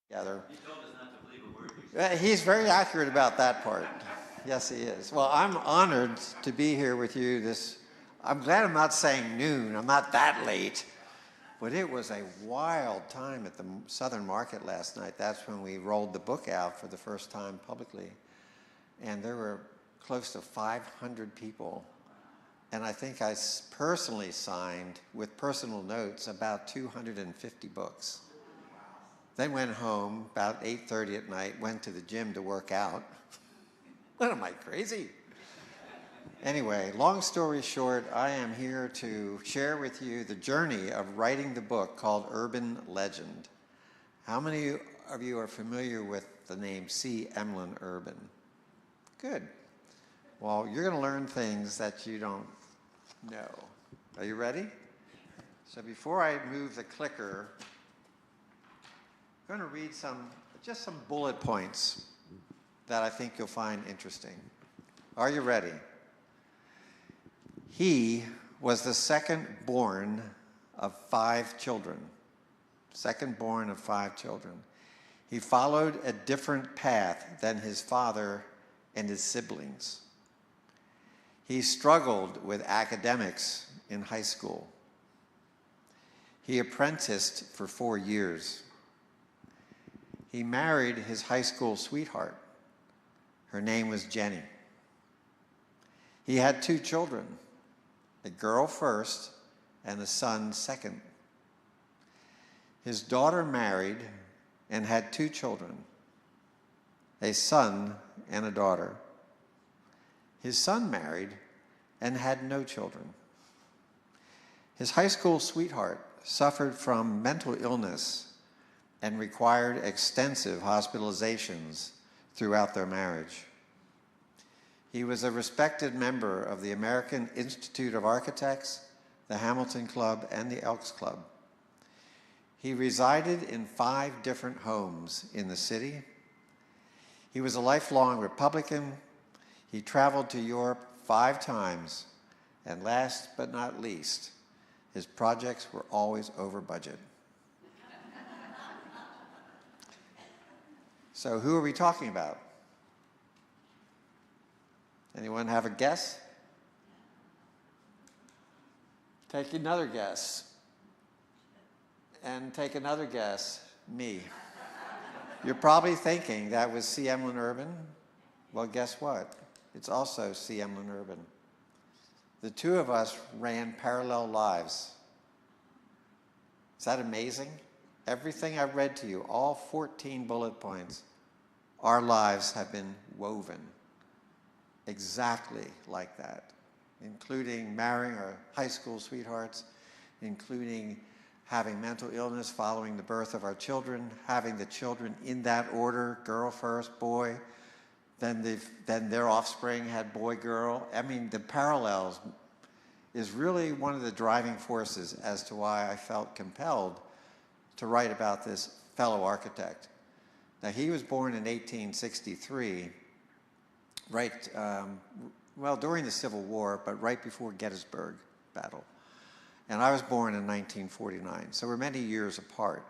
together. He told us not to believe a word you said. He's very accurate about that part. Yes, he is. Well, I'm honored to be here with you this. I'm glad I'm not saying noon. I'm not that late. But it was a wild time at the Southern Market last night. That's when we rolled the book out for the first time publicly. And there were close to 500 people. And I think I personally signed, with personal notes, about 250 books. Then went home about 8:30 at night, went to the gym to work out. What am I, crazy? Anyway, long story short, I am here to share with you the journey of writing the book called Urban Legend. How many of you are familiar with the name C. Emlen Urban? Good. Well, you're going to learn things that you don't know. Are you ready? So before I move the clicker, I'm going to read just some bullet points that I think you'll find interesting. Are you ready? He was the second born of 5 children. Second born of 5 children. He followed a different path than his father and his siblings. He struggled with academics in high school. He apprenticed for 4 years. He married his high school sweetheart. Her name was Jenny. He had 2 children, a girl first and a son second. His daughter married and had 2 children, a son and a daughter. His son married and had no children. His high school sweetheart suffered from mental illness and required extensive hospitalizations throughout their marriage. He was a respected member of the American Institute of Architects, the Hamilton Club, and the Elks Club. He resided in 5 different homes in the city. He was a lifelong Republican. He traveled to Europe 5 times, and last but not least, his projects were always over budget. So who are we talking about? Anyone have a guess? Take another guess. And take another guess. Me. You're probably thinking that was C. Emlen Urban. Well, guess what? It's also C. Emlen Urban. The 2 of us ran parallel lives. Is that amazing? Everything I've read to you, all 14 bullet points, our lives have been woven exactly like that, including marrying our high school sweethearts, including having mental illness following the birth of our children, having the children in that order, girl first, boy, then their offspring had boy, girl. I mean, the parallels is really one of the driving forces as to why I felt compelled to write about this fellow architect. Now, he was born in 1863, during the Civil War, but right before Gettysburg battle. And I was born in 1949, so we're many years apart.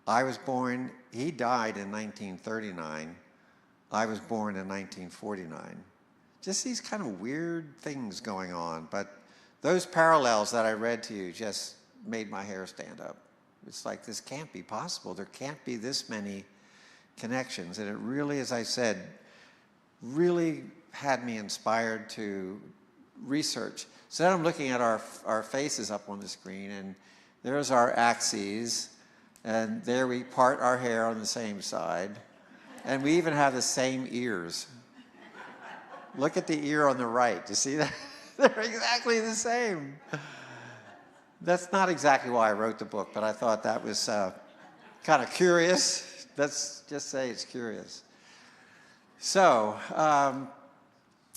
He died in 1939. I was born in 1949. Just these kind of weird things going on, but those parallels that I read to you just made my hair stand up. It's like, this can't be possible. There can't be this many connections. And it really, as I said, really had me inspired to research. So now I'm looking at our faces up on the screen, and there's our axes, and there we part our hair on the same side, and we even have the same ears. Look at the ear on the right. You see that? They're exactly the same. That's not exactly why I wrote the book, but I thought that was kind of curious. Let's just say it's curious. So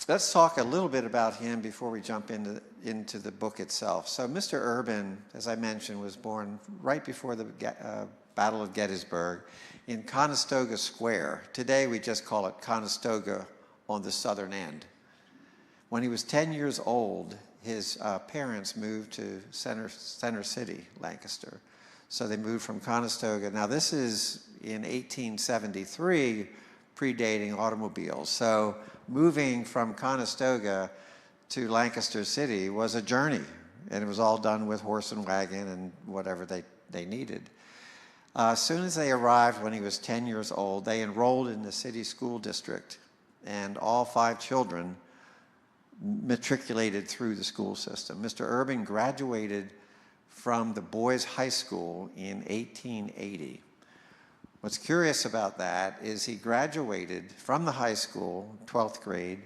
let's talk a little bit about him before we jump into the book itself. So Mr. Urban, as I mentioned, was born right before the Battle of Gettysburg in Conestoga Square. Today we just call it Conestoga on the southern end. When he was 10 years old, his parents moved to Center City, Lancaster. So they moved from Conestoga. Now this is in 1873, predating automobiles. So moving from Conestoga to Lancaster City was a journey, and it was all done with horse and wagon and whatever they needed. As soon as they arrived, when he was 10 years old, they enrolled in the city school district, and all 5 children matriculated through the school system. Mr. Urban graduated from the boys' high school in 1880. What's curious about that is he graduated from the high school, 12th grade,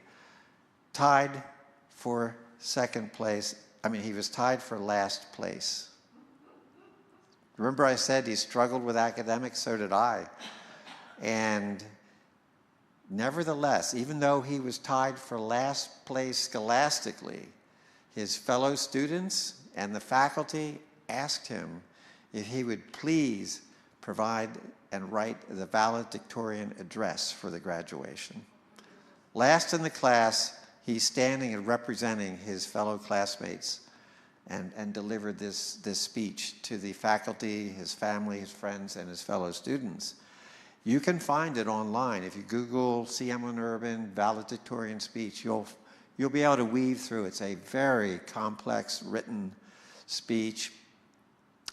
tied for second place. I mean, he was tied for last place. Remember I said he struggled with academics? So did I. And nevertheless, even though he was tied for last place scholastically, his fellow students and the faculty asked him if he would please provide and write the valedictorian address for the graduation. Last in the class, he's standing and representing his fellow classmates and delivered this speech to the faculty, his family, his friends, and his fellow students. You can find it online. If you Google C. Emlen Urban valedictorian speech, you'll be able to weave through. It's a very complex written speech.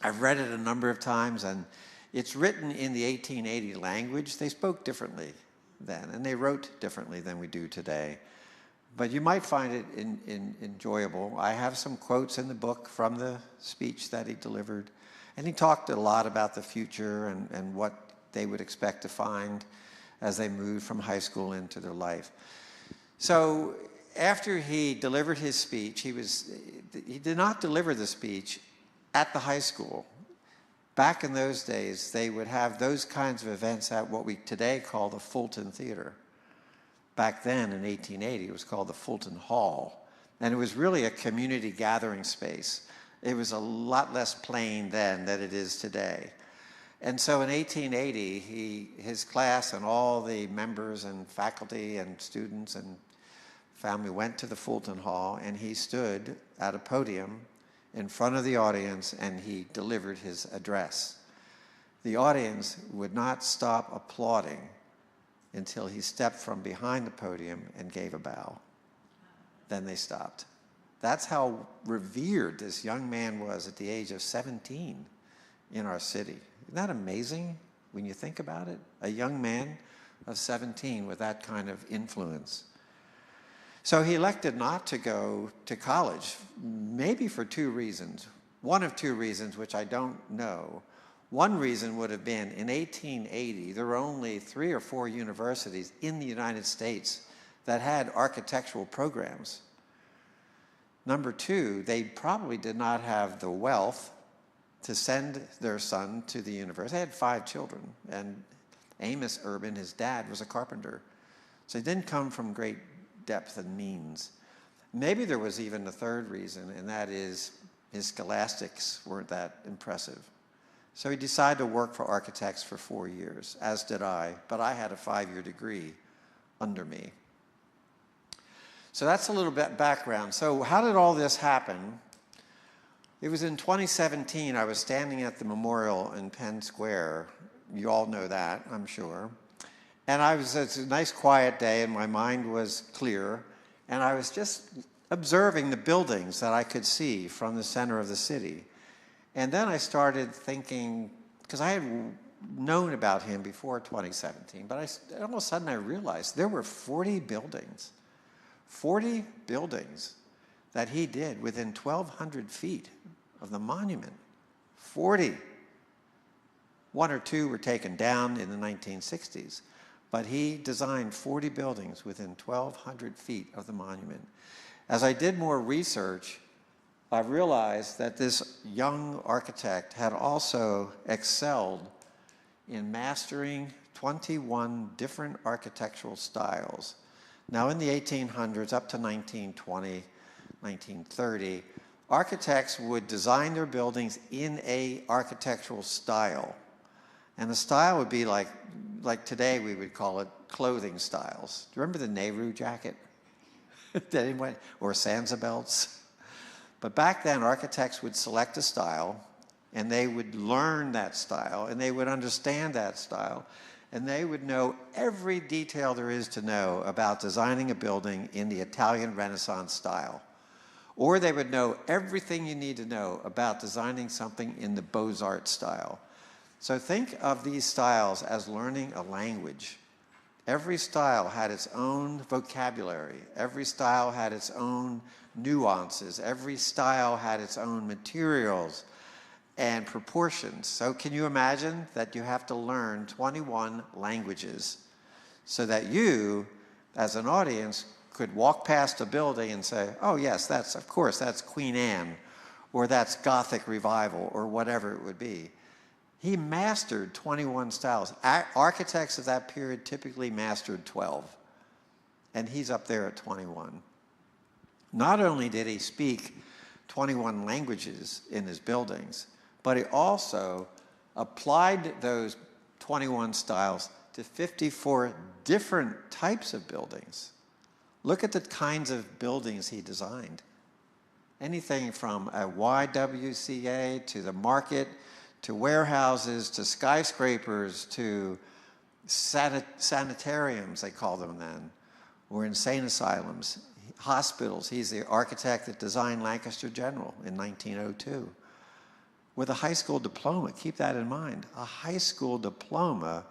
I've read it a number of times, and it's written in the 1880 language. They spoke differently then, and they wrote differently than we do today. But you might find it enjoyable. I have some quotes in the book from the speech that he delivered, and he talked a lot about the future and what they would expect to find as they moved from high school into their life. So after he delivered his speech, he did not deliver the speech at the high school. Back in those days, they would have those kinds of events at what we today call the Fulton Theater. Back then, in 1880, it was called the Fulton Hall. And it was really a community gathering space. It was a lot less plain then than it is today. And so in 1880, his class and all the members and faculty and students and family went to the Fulton Hall, and he stood at a podium in front of the audience, and he delivered his address. The audience would not stop applauding until he stepped from behind the podium and gave a bow. Then they stopped. That's how revered this young man was at the age of 17 in our city. Isn't that amazing when you think about it? A young man of 17 with that kind of influence. So he elected not to go to college, maybe for 2 reasons. One of 2 reasons, which I don't know. One reason would have been in 1880, there were only 3 or 4 universities in the United States that had architectural programs. Number 2, they probably did not have the wealth to send their son to the university. They had 5 children, and Amos Urban, his dad, was a carpenter. So he didn't come from great depth and means. Maybe there was even a 3rd reason, and that is his scholastics weren't that impressive. So he decided to work for architects for 4 years, as did I, but I had a 5-year degree under me. So that's a little bit background. So how did all this happen? It was in 2017, I was standing at the memorial in Penn Square. You all know that, I'm sure. And it's a nice quiet day, and my mind was clear, and I was just observing the buildings that I could see from the center of the city. And then I started thinking, because I had known about him before 2017, but all of a sudden I realized there were 40 buildings that he did within 1,200 feet of the monument. 40. 1 or 2 were taken down in the 1960s, but he designed 40 buildings within 1,200 feet of the monument. As I did more research, I realized that this young architect had also excelled in mastering 21 different architectural styles. Now in the 1800s up to 1920, 1930, architects would design their buildings in an architectural style. And the style would be like today we would call it clothing styles. Do you remember the Nehru jacket? Or Sansa belts? But back then, architects would select a style, And they would learn that style, and they would understand that style, and they would know every detail there is to know about designing a building in the Italian Renaissance style. Or they would know everything you need to know about designing something in the Beaux-Arts style. So think of these styles as learning a language. Every style had its own vocabulary. Every style had its own nuances. Every style had its own materials and proportions. So can you imagine that you have to learn 21 languages so that you, as an audience, could walk past a building and say, oh yes, of course, that's Queen Anne, or that's Gothic Revival, or whatever it would be. He mastered 21 styles. Architects of that period typically mastered 12, and he's up there at 21. Not only did he speak 21 languages in his buildings, but he also applied those 21 styles to 54 different types of buildings. Look at the kinds of buildings he designed. Anything from a YWCA to the market, to warehouses, to skyscrapers, to sanitariums, they call them then, or insane asylums, hospitals. He's the architect that designed Lancaster General in 1902. With a high school diploma, keep that in mind, a high school diploma.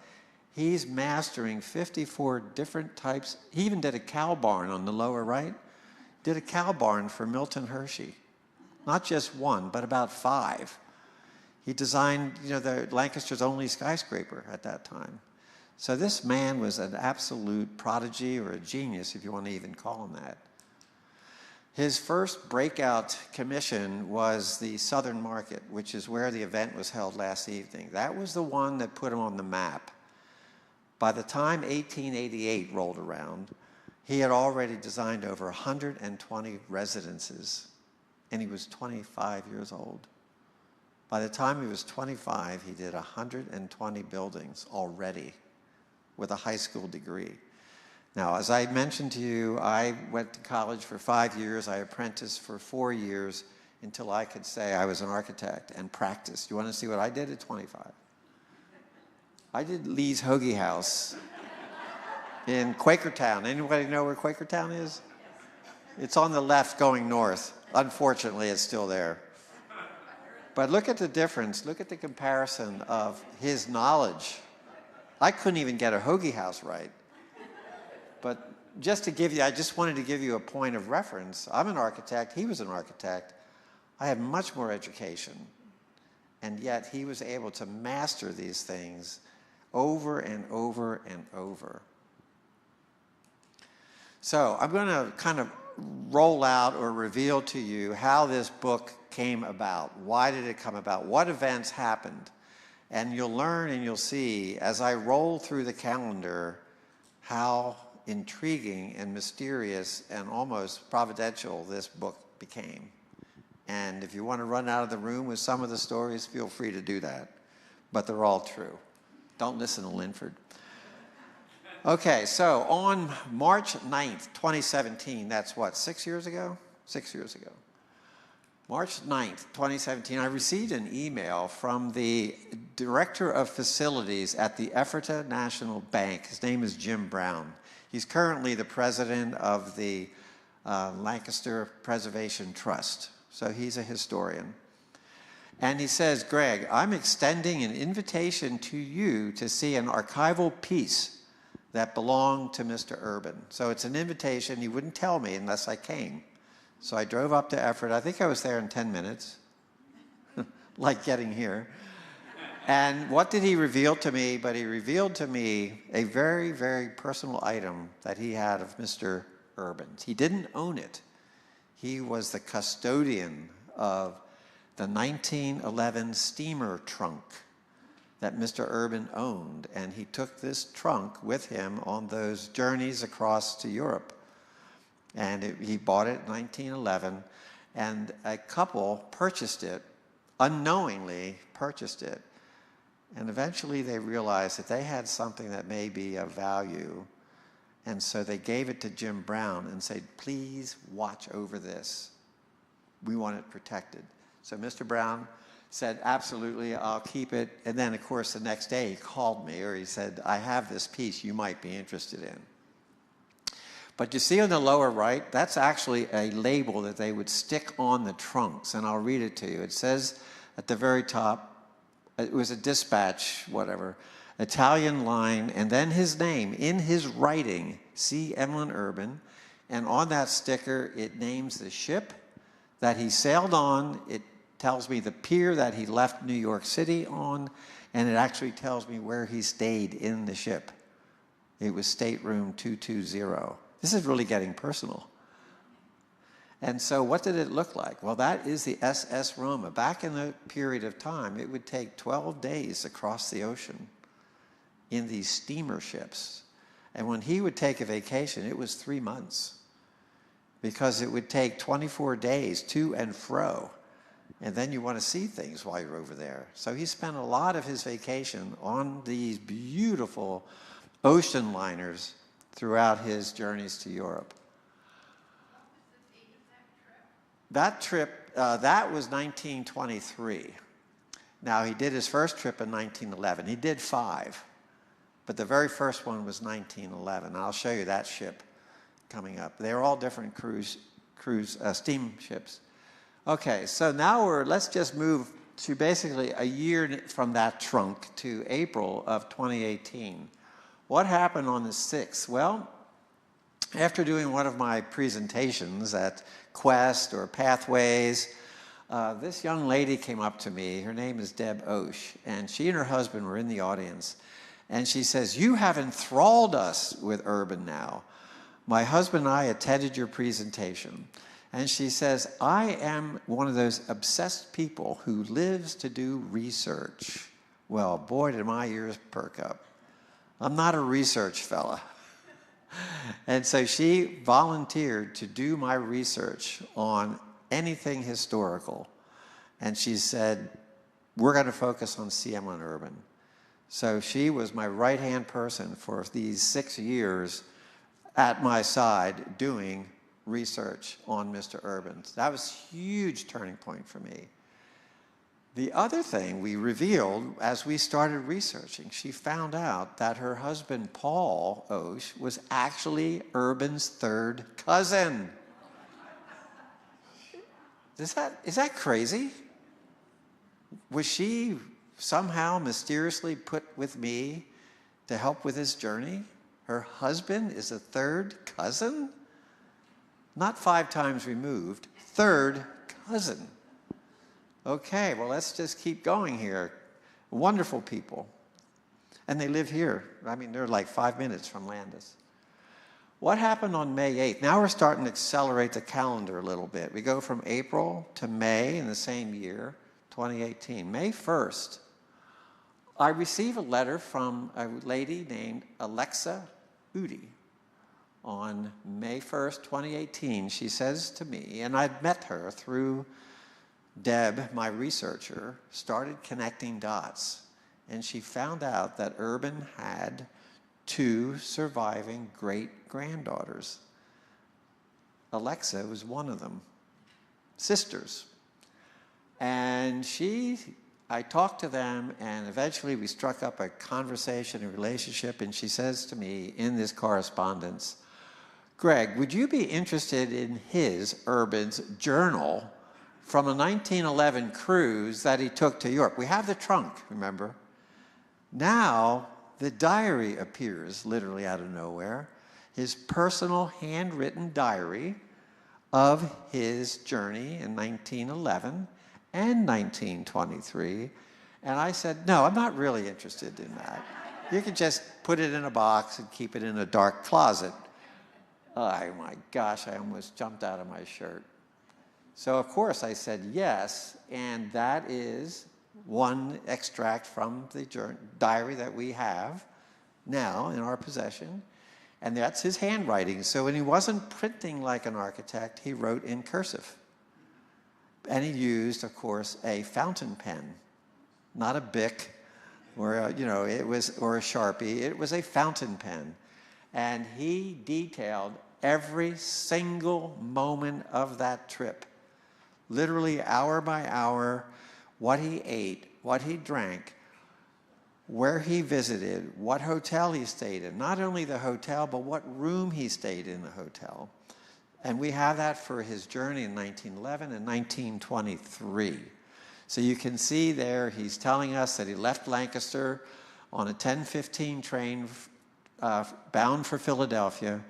He's mastering 54 different types. He even did a cow barn on the lower right. Did a cow barn for Milton Hershey. Not just one, but about 5. He designed, the Lancaster's only skyscraper at that time. So this man was an absolute prodigy, or a genius, if you want to even call him that. His first breakout commission was the Southern Market, which is where the event was held last evening. That was the one that put him on the map. By the time 1888 rolled around, he had already designed over 120 residences, and he was 25 years old. By the time he was 25, he did 120 buildings already with a high school degree. Now, as I mentioned to you, I went to college for 5 years. I apprenticed for 4 years until I could say I was an architect and practiced. You want to see what I did at 25? I did Lee's Hoagie House in Quakertown. Anybody know where Quakertown is? It's on the left going north. Unfortunately, it's still there. But look at the difference. Look at the comparison of his knowledge. I couldn't even get a hoagie house right. But I just wanted to give you a point of reference. I'm an architect. He was an architect. I have much more education. And yet he was able to master these things over and over and over. So I'm going to kind of roll out or reveal to you how this book came about. Why did it come about? What events happened? And you'll learn and you'll see as I roll through the calendar how intriguing and mysterious and almost providential this book became. And if you want to run out of the room with some of the stories, feel free to do that. But they're all true. Don't listen to Linford. Okay, so on March 9th, 2017, that's what, 6 years ago? 6 years ago. March 9th, 2017, I received an email from the Director of Facilities at the Ephrata National Bank. His name is Jim Brown. He's currently the president of the Lancaster Preservation Trust. So he's a historian. And he says, Greg, I'm extending an invitation to you to see an archival piece that belonged to Mr. Urban. So it's an invitation. He wouldn't tell me unless I came. So I drove up to Ephrata. I think I was there in 10 minutes, like getting here. And what did he reveal to me? But he revealed to me a very, very personal item that he had of Mr. Urban's. He didn't own it. He was the custodian of the 1911 steamer trunk that Mr. Urban owned. And he took this trunk with him on those journeys across to Europe. And he bought it in 1911, and a couple purchased it, unknowingly purchased it. And eventually they realized that they had something that may be of value. And so they gave it to Jim Brown and said, please watch over this. We want it protected. So Mr. Brown said, absolutely, I'll keep it. And then, of course, the next day he called me, or he said, I have this piece you might be interested in. But you see on the lower right, that's actually a label that they would stick on the trunks, and I'll read it to you. It says at the very top, it was a dispatch, whatever, Italian line, and then his name in his writing, C. Emlen Urban, and on that sticker it names the ship that he sailed on. It tells me the pier that he left New York City on, and it actually tells me where he stayed in the ship. It was stateroom 220. This is really getting personal. And so what did it look like? Well, that is the SS Roma. Back in the period of time, it would take 12 days across the ocean in these steamer ships. And when he would take a vacation, it was 3 months, because it would take 24 days to and fro. And then you want to see things while you're over there. So he spent a lot of his vacation on these beautiful ocean liners throughout his journeys to Europe. That trip, that was 1923. Now, he did his first trip in 1911. He did 5, but the very first one was 1911. I'll show you that ship coming up. They're all different steamships. Okay, so now let's just move to basically a year from that trunk to April of 2018. What happened on the 6th? Well, after doing one of my presentations at Quest or Pathways, this young lady came up to me. Her name is Deb Osh, and she and her husband were in the audience. And she says, you have enthralled us with Urban now. My husband and I attended your presentation. And she says, I am one of those obsessed people who lives to do research. Well, boy, did my ears perk up. I'm not a research fella. And so she volunteered to do my research on anything historical. And she said, we're going to focus on C. Emlen Urban. So she was my right-hand person for these 6 years at my side doing research on Mr. Urban. That was a huge turning point for me. The other thing we revealed as we started researching, she found out that her husband, Paul Osh, was actually Urban's 3rd cousin. Is that crazy? Was she somehow mysteriously put with me to help with his journey? Her husband is a 3rd cousin? Not 5 times removed, 3rd cousin. Okay, well, let's just keep going here. Wonderful people. And they live here. I mean, they're like 5 minutes from Landis. What happened on May 8th? Now we're starting to accelerate the calendar a little bit. We go from April to May in the same year, 2018. May 1st, I receive a letter from a lady named Alexa Udi. On May 1st, 2018, she says to me, and I'd met her through Deb, my researcher, started connecting dots, and she found out that Urban had 2 surviving great-granddaughters. Alexa was one of them, sisters. And I talked to them, and eventually we struck up a conversation, a relationship, and she says to me in this correspondence, Greg, would you be interested in Urban's journal from a 1911 cruise that he took to Europe? We have the trunk, remember? Now, the diary appears literally out of nowhere, his personal handwritten diary of his journey in 1911 and 1923. And I said, no, I'm not really interested in that. You can just put it in a box and keep it in a dark closet. Oh my gosh, I almost jumped out of my shirt. So of course I said yes, and that is one extract from the diary that we have now in our possession, and that's his handwriting. So when he wasn't printing like an architect, he wrote in cursive. And he used, of course, a fountain pen, not a Bic or or a Sharpie. It was a fountain pen. And he detailed every single moment of that trip, literally hour by hour, what he ate, what he drank, where he visited, what hotel he stayed in. Not only the hotel, but what room he stayed in the hotel. And we have that for his journey in 1911 and 1923. So you can see there, he's telling us that he left Lancaster on a 10:15 train bound for Philadelphia.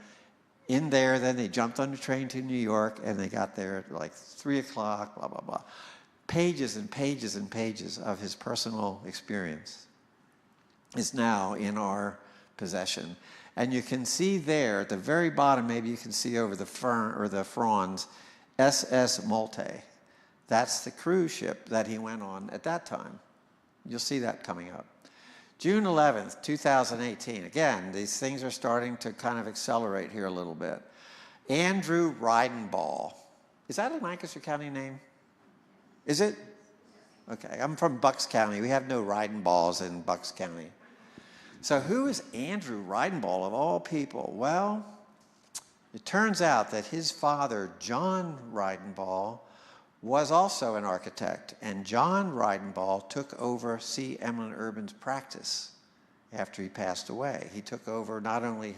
In there, then they jumped on the train to New York, and they got there at like 3 o'clock, blah, blah, blah. Pages and pages and pages of his personal experience is now in our possession. And you can see there at the very bottom, maybe you can see over the fern or the fronds, SS Malte. That's the cruise ship that he went on at that time. You'll see that coming up. June 11th, 2018. Again, these things are starting to kind of accelerate here a little bit. Andrew Reidenball. Is that a Lancaster County name? Is it? Okay, I'm from Bucks County. We have no Reidenballs in Bucks County. So who is Andrew Reidenball of all people? Well, it turns out that his father, John Reidenball, was also an architect, and John Reidenball took over C. Emlen Urban's practice after he passed away. He took over not only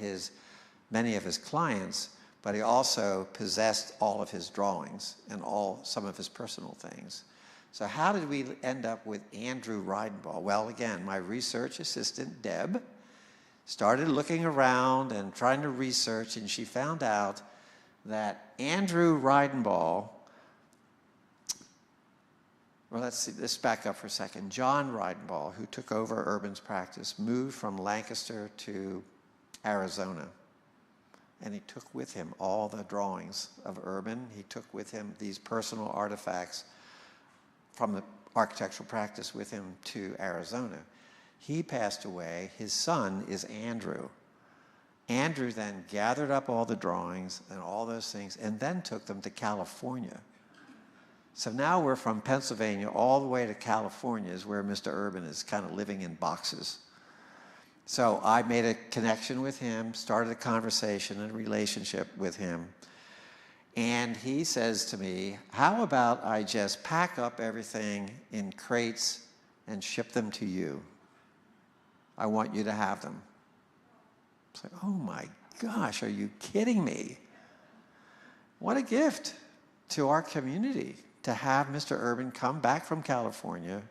many of his clients, but he also possessed all of his drawings and some of his personal things. So how did we end up with Andrew Reidenball? Well, again, my research assistant, Deb, started looking around and trying to research, and she found out that Andrew Reidenball, well, let's back up for a second. John Reidenball, who took over Urban's practice, moved from Lancaster to Arizona. And he took with him all the drawings of Urban. He took with him these personal artifacts from the architectural practice with him to Arizona. He passed away. His son is Andrew. Andrew then gathered up all the drawings and all those things and then took them to California. So now we're from Pennsylvania all the way to California is where Mr. Urban is kind of living in boxes. So I made a connection with him, started a conversation and a relationship with him. And he says to me, how about I just pack up everything in crates and ship them to you? I want you to have them. It's like, oh my gosh, are you kidding me? What a gift to our community to have Mr. Urban come back from California.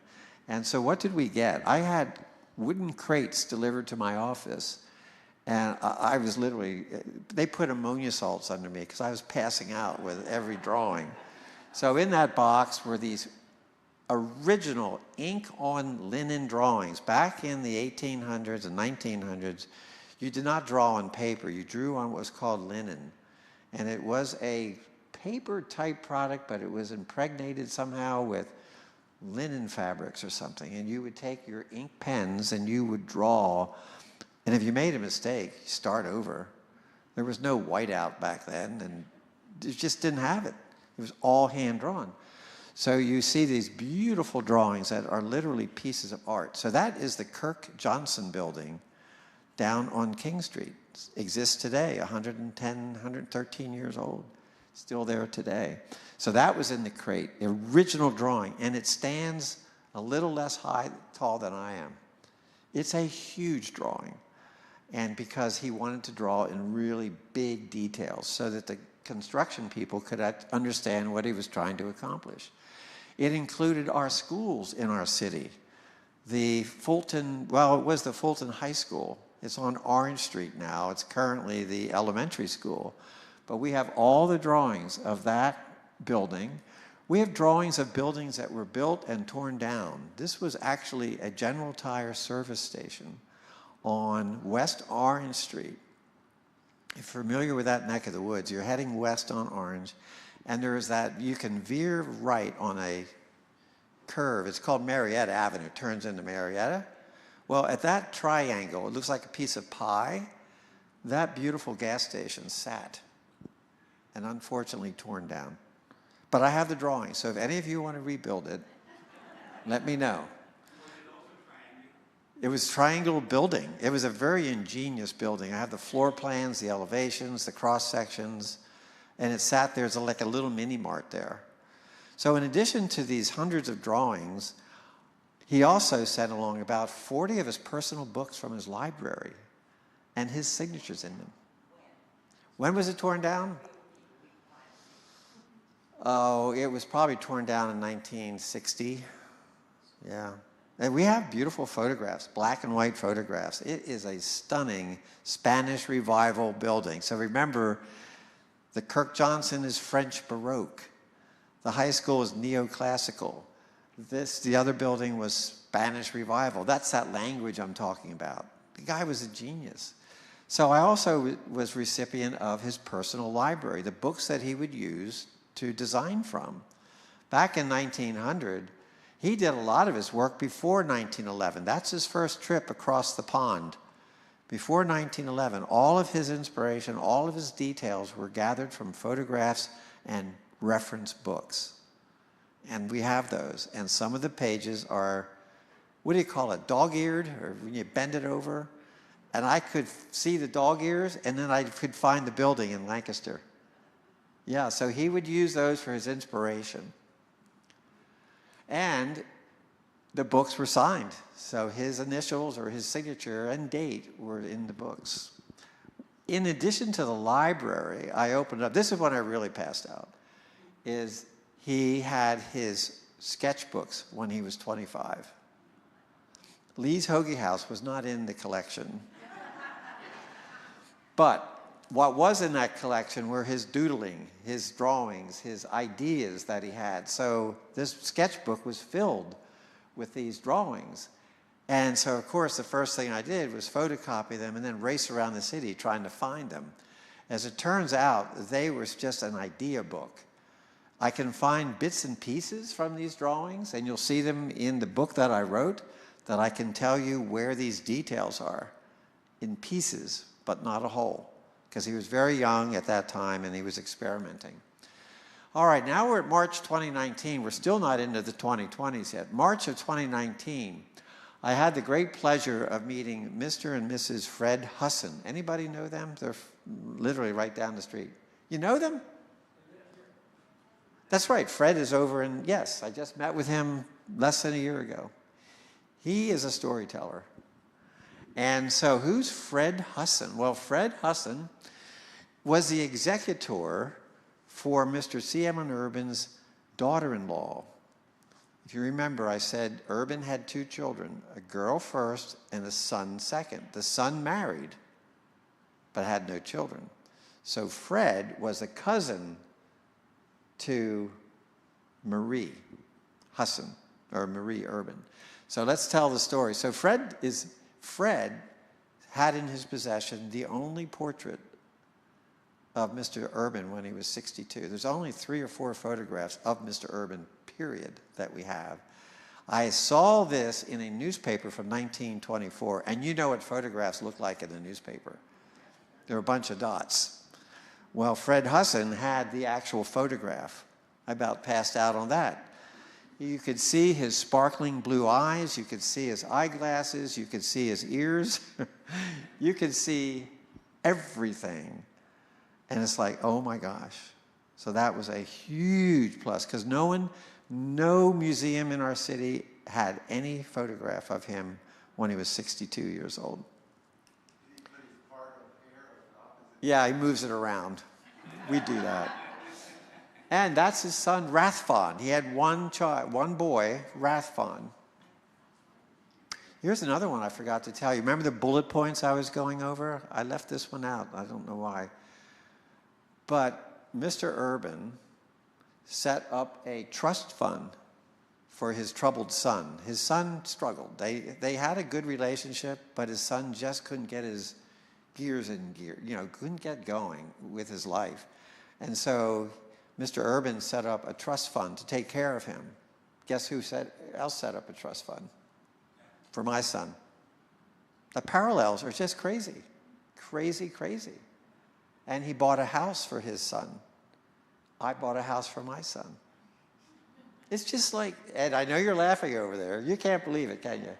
And so what did we get? I had wooden crates delivered to my office, and I was literally, they put ammonia salts under me because I was passing out with every drawing. So in that box were these original ink-on linen drawings. Back in the 1800s and 1900s, you did not draw on paper. You drew on what was called linen. And it was a paper-type product, but it was impregnated somehow with linen fabrics or something. And you would take your ink pens and you would draw. And if you made a mistake, you start over. There was no whiteout back then, and you just didn't have it. It was all hand-drawn. So you see these beautiful drawings that are literally pieces of art. So that is the Kirk Johnson building down on King Street. It exists today, 110, 113 years old. Still there today. So that was in the crate, the original drawing, and it stands a little less tall than I am. It's a huge drawing, and because he wanted to draw in really big details so that the construction people could understand what he was trying to accomplish. It included our schools in our city. The Fulton, well, it was the Fulton High School. It's on Orange Street now. It's currently the elementary school. But we have all the drawings of that building. We have drawings of buildings that were built and torn down. This was actually a General Tire service station on West Orange Street. If you're familiar with that neck of the woods, you're heading west on Orange, and there is that, you can veer right on a curve. It's called Marietta Avenue. It turns into Marietta. Well, at that triangle, it looks like a piece of pie, that beautiful gas station sat, and unfortunately torn down. But I have the drawing, so if any of you want to rebuild it, let me know. It was triangle building. It was a very ingenious building. I have the floor plans, the elevations, the cross sections, and it sat there as like a little mini mart there. So in addition to these hundreds of drawings, he also sent along about 40 of his personal books from his library and his signatures in them. When was it torn down? Oh, it was probably torn down in 1960. Yeah. And we have beautiful photographs, black and white photographs. It is a stunning Spanish Revival building. So remember, the Kirk Johnson is French Baroque. The high school is neoclassical. The other building was Spanish Revival. That's that language I'm talking about. The guy was a genius. So I also was recipient of his personal library, the books that he would use to design from. Back in 1900, he did a lot of his work before 1911. That's his first trip across the pond. Before 1911, all of his inspiration, all of his details were gathered from photographs and reference books. And we have those. And some of the pages are, what do you call it, dog-eared, or when you bend it over? And I could see the dog ears, and then I could find the building in Lancaster. Yeah, so he would use those for his inspiration. And the books were signed. So his initials or his signature and date were in the books. In addition to the library, I opened up, this is when I really passed out, is he had his sketchbooks when he was 25. Lee's Hoagie House was not in the collection. But what was in that collection were his doodling, his drawings, his ideas that he had. So this sketchbook was filled with these drawings. And so, of course, the first thing I did was photocopy them and then race around the city trying to find them. As it turns out, they were just an idea book. I can find bits and pieces from these drawings, and you'll see them in the book that I wrote, that I can tell you where these details are, in pieces, but not a whole, because he was very young at that time and he was experimenting. All right, now we're at March 2019. We're still not into the 2020s yet. March of 2019, I had the great pleasure of meeting Mr. and Mrs. Fred Husson. Anybody know them? They're literally right down the street. You know them? That's right, Fred is over in, yes, I just met with him less than a year ago. He is a storyteller. And so who's Fred Husson? Well, Fred Husson was the executor for Mr. C.M. Urban's daughter-in-law. If you remember, I said Urban had two children, a girl first and a son second. The son married, but had no children. So Fred was a cousin to Marie Husson, or Marie Urban. So let's tell the story. So Fred had in his possession the only portrait of Mr. Urban when he was 62. There's only 3 or 4 photographs of Mr. Urban, period, that we have. I saw this in a newspaper from 1924, and you know what photographs look like in a newspaper. They're a bunch of dots. Well, Fred Husson had the actual photograph. I about passed out on that. You could see his sparkling blue eyes. You could see his eyeglasses. You could see his ears. You could see everything. And it's like, oh my gosh. So that was a huge plus, because no museum in our city had any photograph of him when he was 62 years old. Yeah, he moves it around. We do that. And that's his son, Rathfon. He had one boy, Rathfon. Here's another one I forgot to tell you. Remember the bullet points I was going over? I left this one out. I don't know why. But Mr. Urban set up a trust fund for his troubled son. His son struggled. They had a good relationship, but his son just couldn't get his gears in gear, couldn't get going with his life. And so Mr. Urban set up a trust fund to take care of him. Guess who else set up a trust fund? For my son. The parallels are just crazy. Crazy, crazy. And he bought a house for his son. I bought a house for my son. It's just like, Ed, I know you're laughing over there. You can't believe it, can you?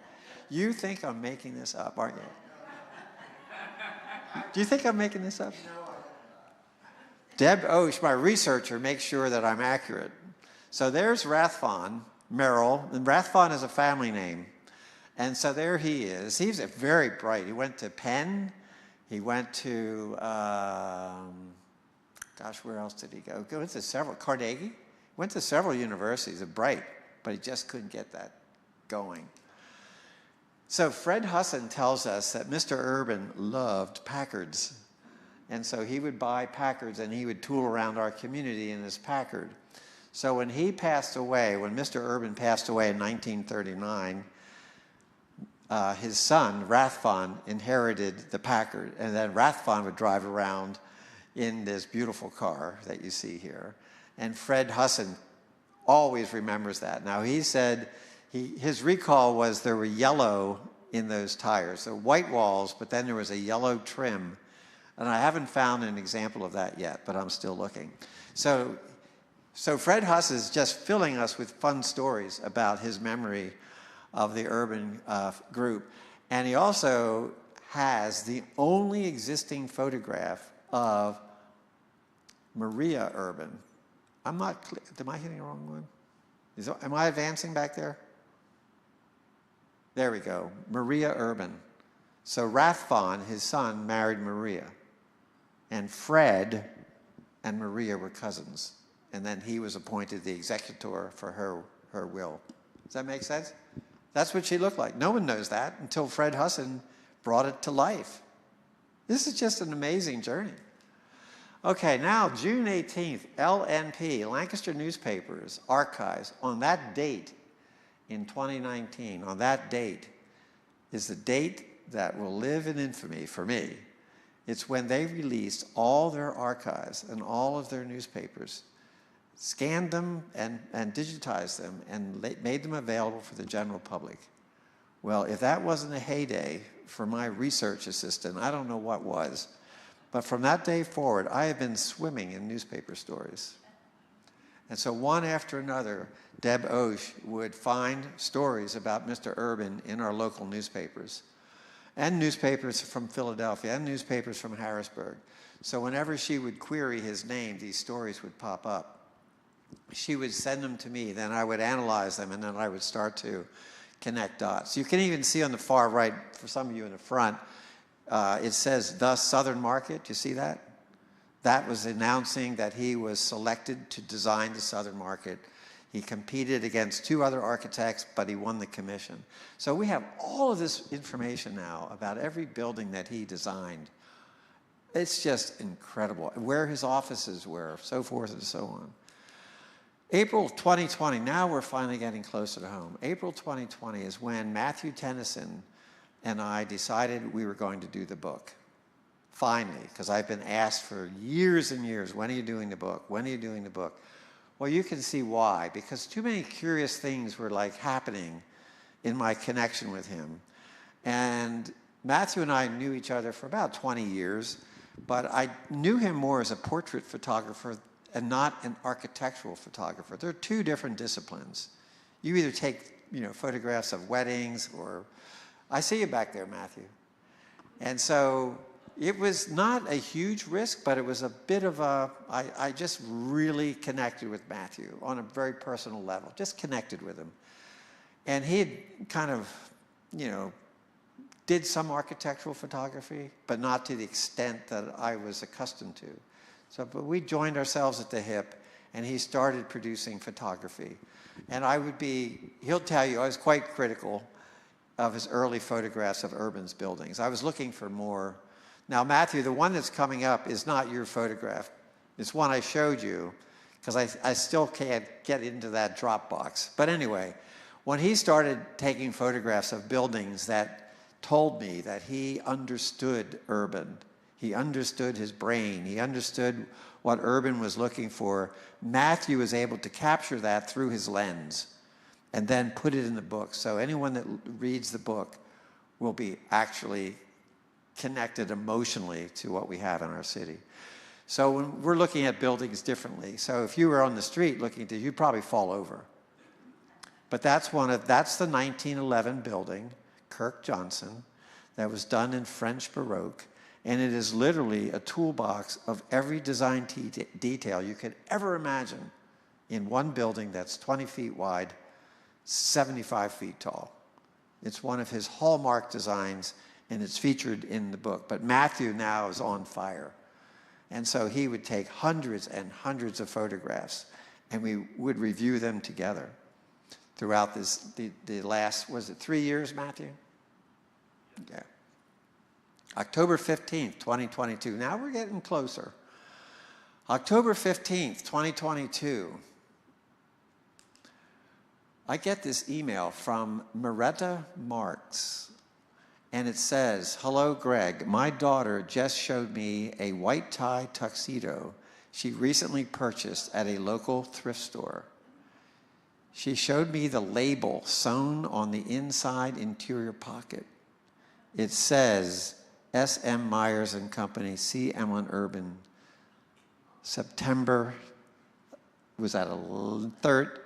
You think I'm making this up, aren't you? Do you think I'm making this up? Deb Osh, my researcher, makes sure that I'm accurate. So there's Rathbun, Merrill, and Rathbun is a family name. And so there he is. He's very bright. He went to Penn. He went to, gosh, where else did he go? He went to several, Carnegie. Went to several universities, bright, but he just couldn't get that going. So Fred Husson tells us that Mr. Urban loved Packards. And so he would buy Packards and he would tool around our community in his Packard. So when he passed away, when Mr. Urban passed away in 1939, his son, Rathbun, inherited the Packard. And then Rathbun would drive around in this beautiful car that you see here. And Fred Husson always remembers that. Now, he said his recall was there were yellow in those tires. So white walls, but then there was a yellow trim. And I haven't found an example of that yet, but I'm still looking. So Fred Huss is just filling us with fun stories about his memory of the Urban group. And he also has the only existing photograph of Maria Urban. I'm not clear. Am I hitting the wrong one? Am I advancing back there? There we go. Maria Urban. So Rathbun, his son, married Maria. And Fred and Maria were cousins. And then he was appointed the executor for her will. Does that make sense? That's what she looked like. No one knows that until Fred Husson brought it to life. This is just an amazing journey. Okay, now June 18th, LNP, Lancaster Newspapers Archives, on that date in 2019, on that date is the date that will live in infamy for me. It's when they released all their archives and all of their newspapers, scanned them and digitized them and made them available for the general public. Well, if that wasn't a heyday for my research assistant, I don't know what was. But from that day forward, I have been swimming in newspaper stories. And so one after another, Deb Osh would find stories about Mr. Urban in our local newspapers, and newspapers from Philadelphia, and newspapers from Harrisburg. So whenever she would query his name, these stories would pop up. She would send them to me, then I would analyze them, and then I would start to connect dots. You can even see on the far right, for some of you in the front, it says the Southern Market. You see that? That was announcing that he was selected to design the Southern Market. He competed against 2 other architects, but he won the commission. So we have all of this information now about every building that he designed. It's just incredible. Where his offices were, so forth and so on. April 2020, now we're finally getting closer to home. April 2020 is when Matthew Tennyson and I decided we were going to do the book. Finally, because I've been asked for years and years, when are you doing the book? When are you doing the book? Well, you can see why, because too many curious things were like happening in my connection with him. And Matthew and I knew each other for about 20 years, but I knew him more as a portrait photographer and not an architectural photographer. They're 2 different disciplines. You either take, photographs of weddings or, I see you back there, Matthew. And so it was not a huge risk, but it was a bit of I just really connected with Matthew on a very personal level, just connected with him. And he had kind of, did some architectural photography, but not to the extent that I was accustomed to. So, but we joined ourselves at the hip, and he started producing photography. And he'll tell you, I was quite critical of his early photographs of Urban's buildings. I was looking for more. Now, Matthew, the one that's coming up is not your photograph. It's one I showed you, because I still can't get into that Dropbox. But anyway, when he started taking photographs of buildings that told me that he understood Urban, he understood his brain, he understood what Urban was looking for, Matthew was able to capture that through his lens and then put it in the book. So anyone that reads the book will be actually connected emotionally to what we have in our city. So when we're looking at buildings differently, so if you were on the street looking at it, you'd probably fall over. But that's the 1911 building, Kirk Johnson, that was done in French Baroque, and it is literally a toolbox of every design detail you could ever imagine in one building that's 20 feet wide, 75 feet tall. It's one of his hallmark designs, and it's featured in the book. But Matthew now is on fire. And so he would take hundreds and hundreds of photographs, and we would review them together throughout the last, was it 3 years, Matthew? Yeah. October 15th, 2022. Now we're getting closer. October 15th, 2022. I get this email from Maretta Marks, and it says, "Hello, Greg. My daughter just showed me a white tie tuxedo she recently purchased at a local thrift store. She showed me the label sewn on the inside interior pocket. It says S.M. Myers and Company, C. Emlen Urban, September, was that a third?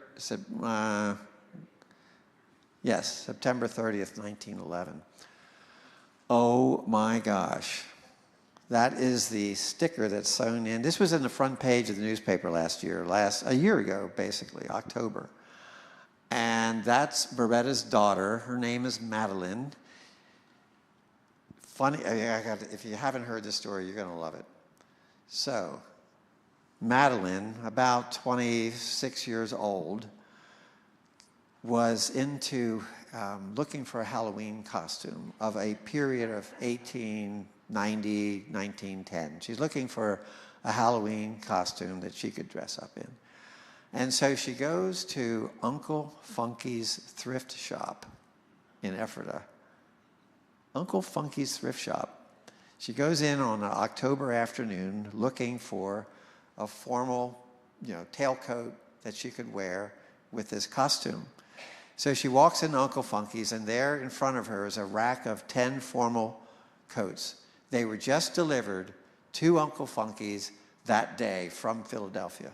Yes, September 30th, 1911. Oh my gosh. That is the sticker that's sewn in. This was in the front page of the newspaper a year ago, basically, October. And that's Beretta's daughter. Her name is Madeline. Funny, if you haven't heard this story, you're going to love it. So, Madeline, about 26 years old, was into looking for a Halloween costume of a period of 1890, 1910. She's looking for a Halloween costume that she could dress up in. And so she goes to Uncle Funky's thrift shop in Ephrata. Uncle Funky's thrift shop. She goes in on an October afternoon looking for a formal, tailcoat that she could wear with this costume. So she walks into Uncle Funky's, and there in front of her is a rack of 10 formal coats. They were just delivered to Uncle Funky's that day from Philadelphia.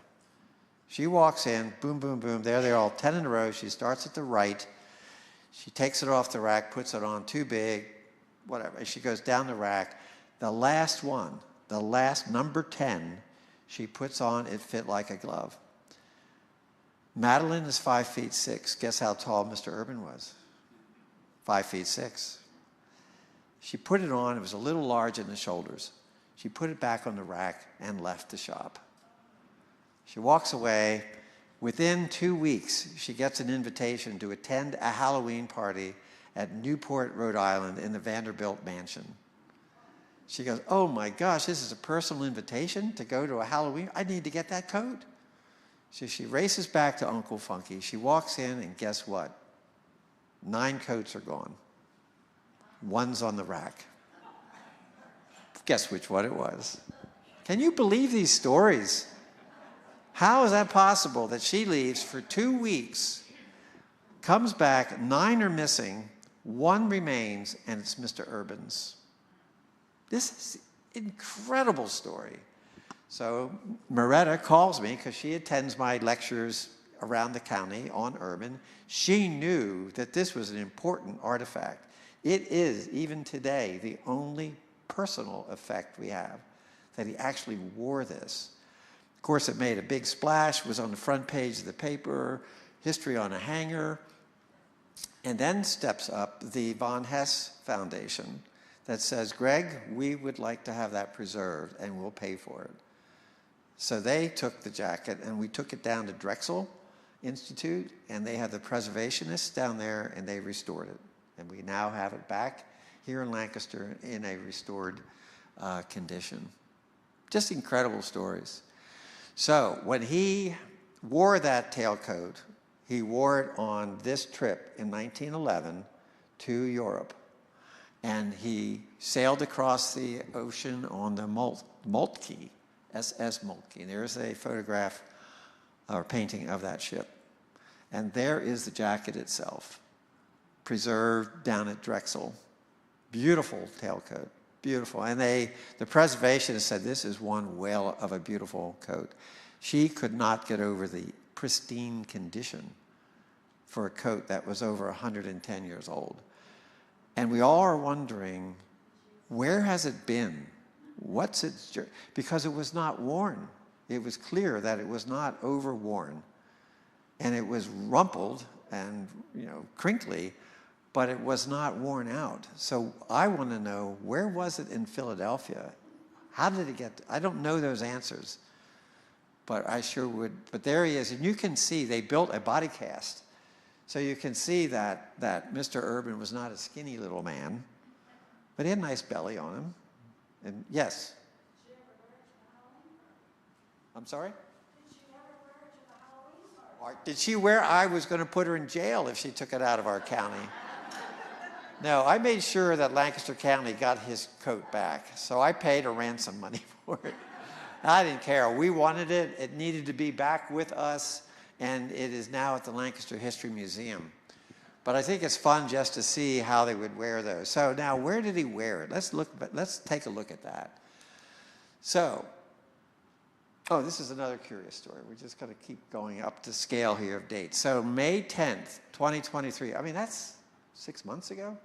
She walks in, boom, boom, boom. There they are, all 10 in a row. She starts at the right. She takes it off the rack, puts it on, too big, whatever. And she goes down the rack. The last one, the last number 10, she puts on, it fit like a glove. Madeline is 5'6". Guess how tall Mr. Urban was? 5'6". She put it on. It was a little large in the shoulders. She put it back on the rack and left the shop. She walks away. Within 2 weeks, she gets an invitation to attend a Halloween party at Newport, Rhode Island in the Vanderbilt Mansion. She goes, "Oh my gosh, this is a personal invitation to go to a Halloween? I need to get that coat." So she races back to Uncle Funky. She walks in, and guess what? 9 coats are gone. One's on the rack. Guess which one it was? Can you believe these stories? How is that possible that she leaves for 2 weeks, comes back, 9 are missing, 1 remains, and it's Mr. Urban's? This is an incredible story. So Maretta calls me because she attends my lectures around the county on Urban. She knew that this was an important artifact. It is, even today, the only personal effect we have, that he actually wore this. Of course, it made a big splash, was on the front page of the paper, history on a hanger, and then steps up the Von Hess Foundation that says, "Greg, we would like to have that preserved, and we'll pay for it." So they took the jacket, and we took it down to Drexel Institute, and they have the preservationists down there, and they restored it. And we now have it back here in Lancaster in a restored condition. Just incredible stories. So when he wore that tailcoat, he wore it on this trip in 1911 to Europe. And he sailed across the ocean on the Moltke, SS Moltke. And there's a photograph or painting of that ship. And there is the jacket itself, preserved down at Drexel. Beautiful tailcoat, beautiful. And the preservationist said, this is one whale of a beautiful coat. She could not get over the pristine condition for a coat that was over 110 years old. And we all are wondering, where has it been? What's its journey? Because it was not worn. It was clear that it was not overworn. and it was rumpled and, crinkly, but it was not worn out. So I want to know, where was it in Philadelphia? How did it get? I don't know those answers, but I sure would. But there he is, and you can see they built a body cast. So you can see that Mr. Urban was not a skinny little man, but he had a nice belly on him. And yes. I'm sorry? Did she wear? I was going to put her in jail if she took it out of our county. No, I made sure that Lancaster County got his coat back. So I paid a ransom money for it. I didn't care. We wanted it. It needed to be back with us. And it is now at the Lancaster History Museum. But I think it's fun just to see how they would wear those. So now, where did he wear it? Let's take a look at that. So, this is another curious story. We're just going to keep going up to scale here of dates. So May 10th, 2023. I mean, that's 6 months ago?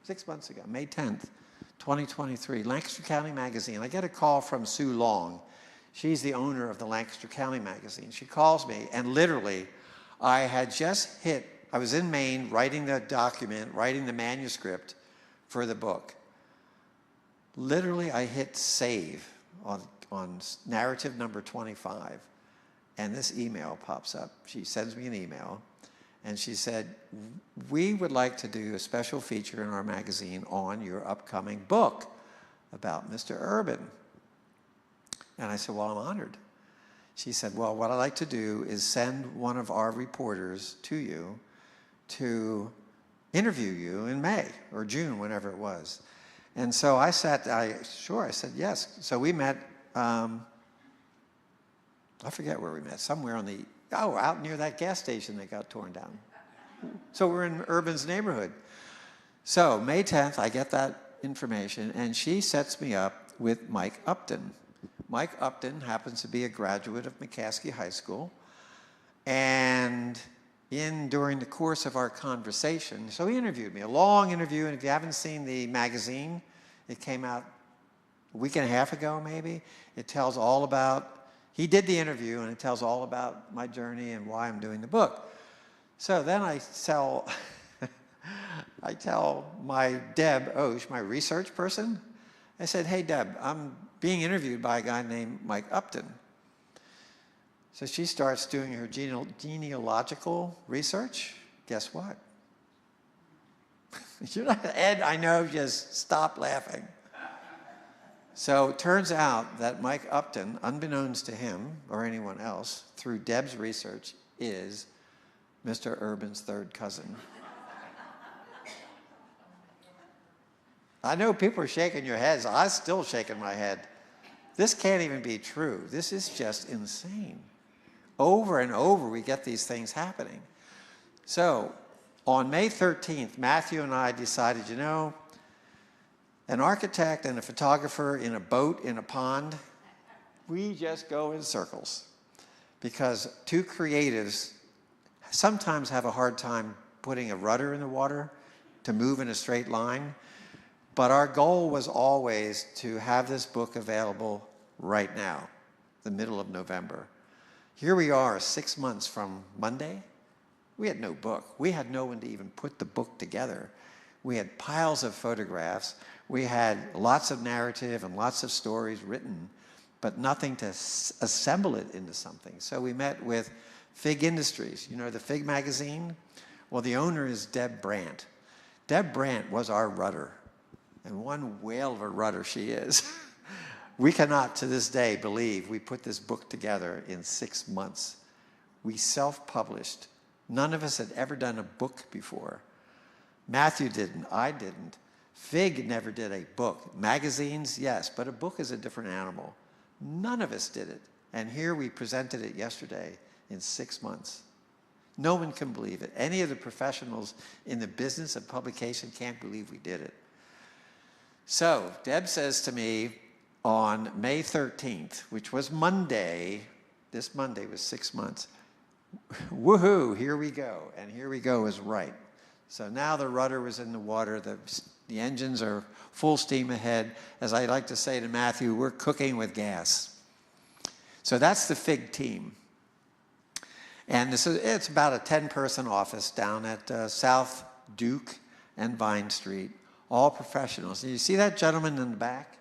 6 months ago, May 10th, 2023. Lancaster County Magazine. I get a call from Sue Long. She's the owner of the Lancaster County Magazine. She calls me, and literally, I was in Maine writing the document, writing the manuscript for the book. Literally, I hit save on narrative number 25, and this email pops up. She sends me an email, and she said, we would like to do a special feature in our magazine on your upcoming book about Mr. Urban. And I said, well, I'm honored. She said, well, what I'd like to do is send one of our reporters to you to interview you in May or June, whenever it was. And so I said yes. So we met, I forget where we met, somewhere out near that gas station that got torn down. So we're in Urban's neighborhood. So May 10th, I get that information, and she sets me up with Mike Upton. Mike Upton happens to be a graduate of McCaskey High School, and during the course of our conversation, so he interviewed me, a long interview, and if you haven't seen the magazine, it came out a week and a half ago maybe. It tells all about, he did the interview, and it tells all about my journey and why I'm doing the book. So then I tell my Deb Osh, my research person, I said, hey Deb, I'm being interviewed by a guy named Mike Upton. So she starts doing her genealogical research. Guess what? Ed, I know, just stop laughing. So it turns out that Mike Upton, unbeknownst to him or anyone else, through Deb's research, is Mr. Urban's third cousin. I know people are shaking your heads. I'm still shaking my head. This can't even be true. This is just insane. Over and over, we get these things happening. So on May 13th, Matthew and I decided, an architect and a photographer in a boat in a pond, we just go in circles. Because two creatives sometimes have a hard time putting a rudder in the water to move in a straight line. But our goal was always to have this book available right now, the middle of November. Here we are 6 months from Monday. We had no book. We had no one to even put the book together. We had piles of photographs. We had lots of narrative and lots of stories written, but nothing to assemble it into something. So we met with Fig Industries. You know the Fig magazine? Well, the owner is Deb Brandt. Deb Brandt was our rudder. And one whale of a rudder she is. We cannot, to this day, believe we put this book together in 6 months. We self-published. None of us had ever done a book before. Matthew didn't. I didn't. Fig never did a book. Magazines, yes, but a book is a different animal. None of us did it. And here we presented it yesterday in 6 months. No one can believe it. Any of the professionals in the business of publication can't believe we did it. So Deb says to me on May 13th, which was Monday, this Monday was 6 months, woohoo, here we go. And here we go is right. So now the rudder was in the water, the engines are full steam ahead. As I like to say to Matthew, we're cooking with gas. So that's the Fig team. And it's about a 10-person office down at South Duke and Vine Street, all professionals. And you see that gentleman in the back?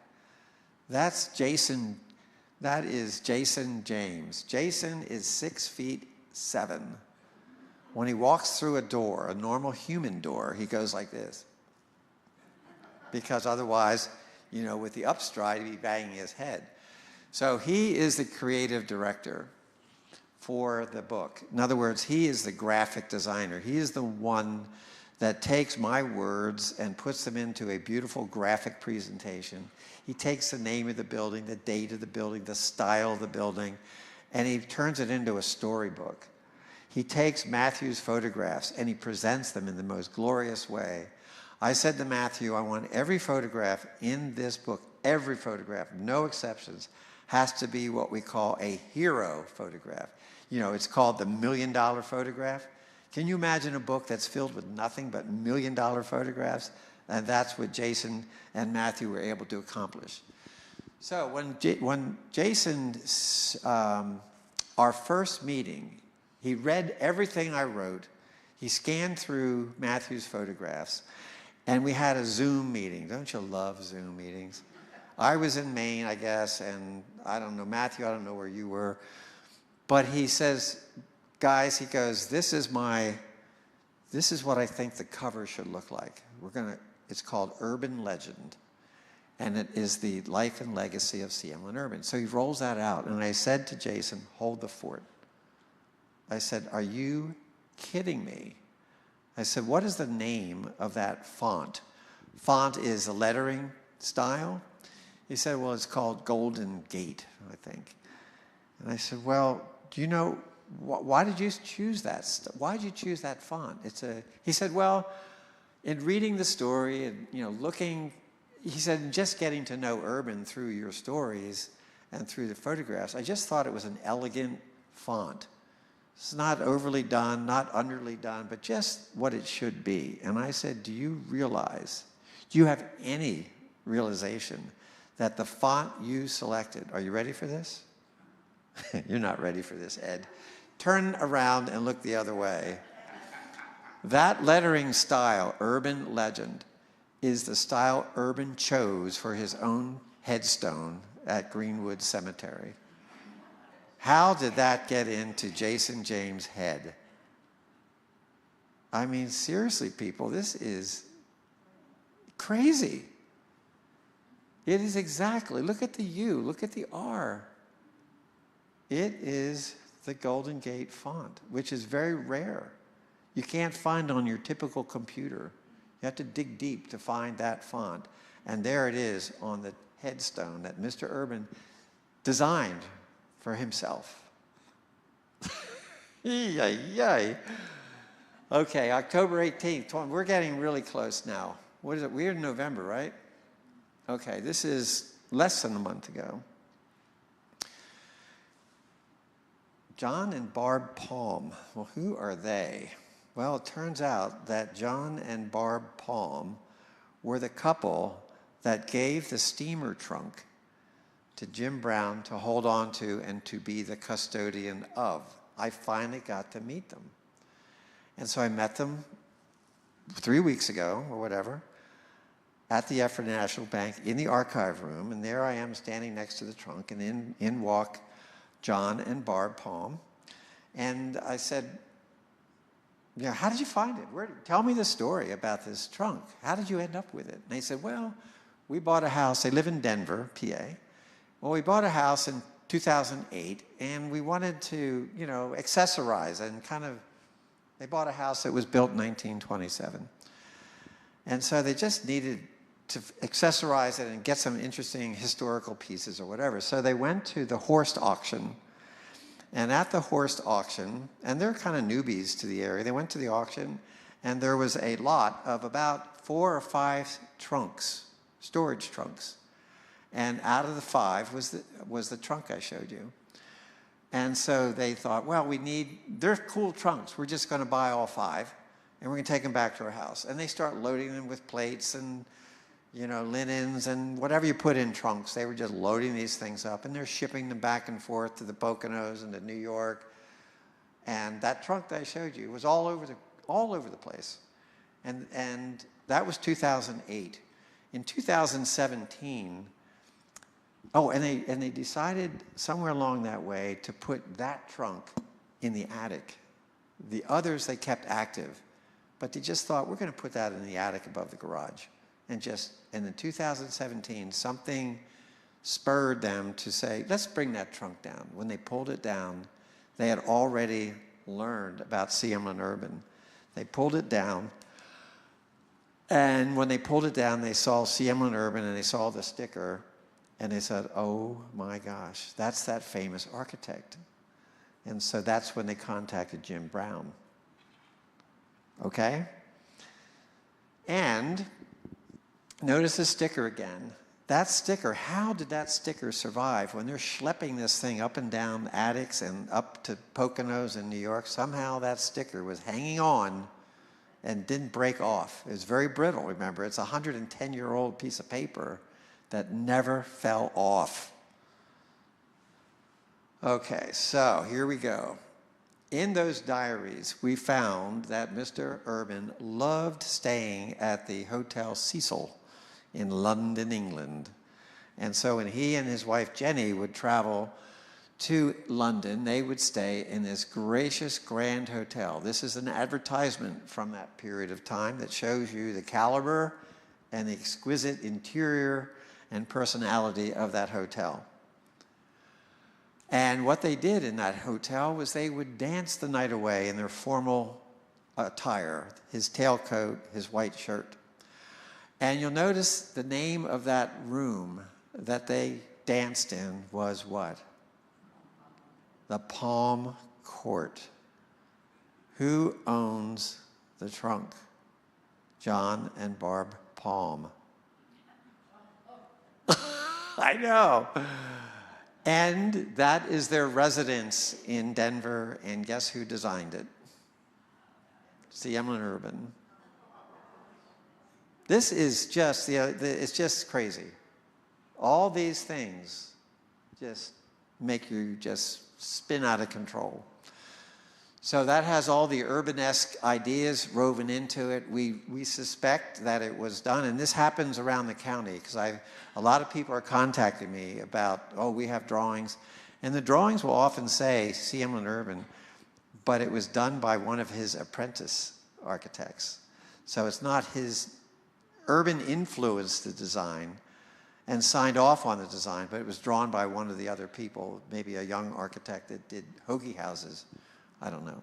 That's Jason. That is Jason James. Jason is 6'7". When he walks through a door, a normal human door, he goes like this. Because otherwise, with the upstride, he'd be banging his head. So he is the creative director for the book. In other words, he is the graphic designer. He is the one that takes my words and puts them into a beautiful graphic presentation. He takes the name of the building, the date of the building, the style of the building, and he turns it into a storybook. He takes Matthew's photographs and he presents them in the most glorious way. I said to Matthew, I want every photograph in this book, every photograph, no exceptions, has to be what we call a hero photograph. It's called the $1 million photograph. Can you imagine a book that's filled with nothing but $1 million photographs? And that's what Jason and Matthew were able to accomplish. So when Jason, our first meeting, he read everything I wrote. He scanned through Matthew's photographs. And we had a Zoom meeting. Don't you love Zoom meetings? I was in Maine, I guess, and I don't know, Matthew, I don't know where you were. But he says, guys, he goes, this is what I think the cover should look like. It's called Urban Legend. And it is the life and legacy of C. Emlen Urban. So he rolls that out. And I said to Jason, hold the fort. I said, are you kidding me? I said, what is the name of that font? Font is a lettering style. He said, well, it's called Golden Gate, I think. And I said, well, do you know, why did you choose that? Why did you choose that font? He said, well, in reading the story and, looking, he said, just getting to know Urban through your stories and through the photographs, I just thought it was an elegant font. It's not overly done, not underly done, but just what it should be. And I said, do you have any realization that the font you selected, are you ready for this? You're not ready for this, Ed. Turn around and look the other way. That lettering style, Urban Legend, is the style Urban chose for his own headstone at Greenwood Cemetery. How did that get into Jason James' head? I mean, seriously, people, this is crazy. It is exactly, look at the U, look at the R. It is the Golden Gate font, which is very rare. You can't find on your typical computer. You have to dig deep to find that font. And there it is on the headstone that Mr. Urban designed for himself. Yay. Okay, October 18th. We're getting really close now. What is it? We're in November, right? Okay, this is less than a month ago. John and Barb Palm. Well, who are they? Well, it turns out that John and Barb Palm were the couple that gave the steamer trunk to Jim Brown to hold on to and to be the custodian of. I finally got to meet them. And so I met them 3 weeks ago or whatever at the Ephrata National Bank in the archive room. And there I am standing next to the trunk, and in walk John and Barb Palm. And I said, how did you find it? Tell me the story about this trunk. How did you end up with it? And they said, well, we bought a house. They live in Denver, PA. Well, we bought a house in 2008, and we wanted to, accessorize and they bought a house that was built in 1927. And so they just needed to accessorize it and get some interesting historical pieces or whatever. So they went to the Horst auction. And at the Horst auction, and they're kind of newbies to the area, they went to the auction, and there was a lot of about 4 or 5 trunks, storage trunks. And out of the 5 was the trunk I showed you. And so they thought, well, they're cool trunks. We're just going to buy all 5, and we're going to take them back to our house. And they start loading them with plates and, linens and whatever you put in trunks. They were just loading these things up, and they're shipping them back and forth to the Poconos and to New York. And that trunk that I showed you was all over the place. And that was 2008. In 2017, and they decided somewhere along that way to put that trunk in the attic. The others they kept active, but they just thought, we're going to put that in the attic above the garage. And in 2017, something spurred them to say, let's bring that trunk down. When they pulled it down, they had already learned about Siemel & Urban. They pulled it down, and when they pulled it down, they saw Siemel & Urban, and they saw the sticker, and they said, oh my gosh, that's that famous architect. And so that's when they contacted Jim Brown. Okay? And notice the sticker again. That sticker, how did that sticker survive? When they're schlepping this thing up and down attics and up to Poconos in New York, somehow that sticker was hanging on and didn't break off. It was very brittle, remember. It's a 110-year-old piece of paper that never fell off. Okay, so here we go. In those diaries, we found that Mr. Urban loved staying at the Hotel Cecil in London, England. And so when he and his wife Jenny would travel to London, they would stay in this gracious grand hotel. This is an advertisement from that period of time that shows you the caliber and the exquisite interior and personality of that hotel. And what they did in that hotel was they would dance the night away in their formal attire, his tailcoat, his white shirt. And you'll notice the name of that room that they danced in was what? The Palm Court. Who owns the trunk? John and Barb Palm. I know. And that is their residence in Denver, and guess who designed it? Siemel & Urban. This is just, it's just crazy. All these things just make you just spin out of control. So that has all the urbanesque ideas woven into it. We suspect that it was done, and this happens around the county, because a lot of people are contacting me about, oh, we have drawings. And the drawings will often say Siemel & Urban, but it was done by one of his apprentice architects. So it's not his. Urban influenced the design and signed off on the design, but it was drawn by one of the other people, maybe a young architect that did hoagie houses. I don't know.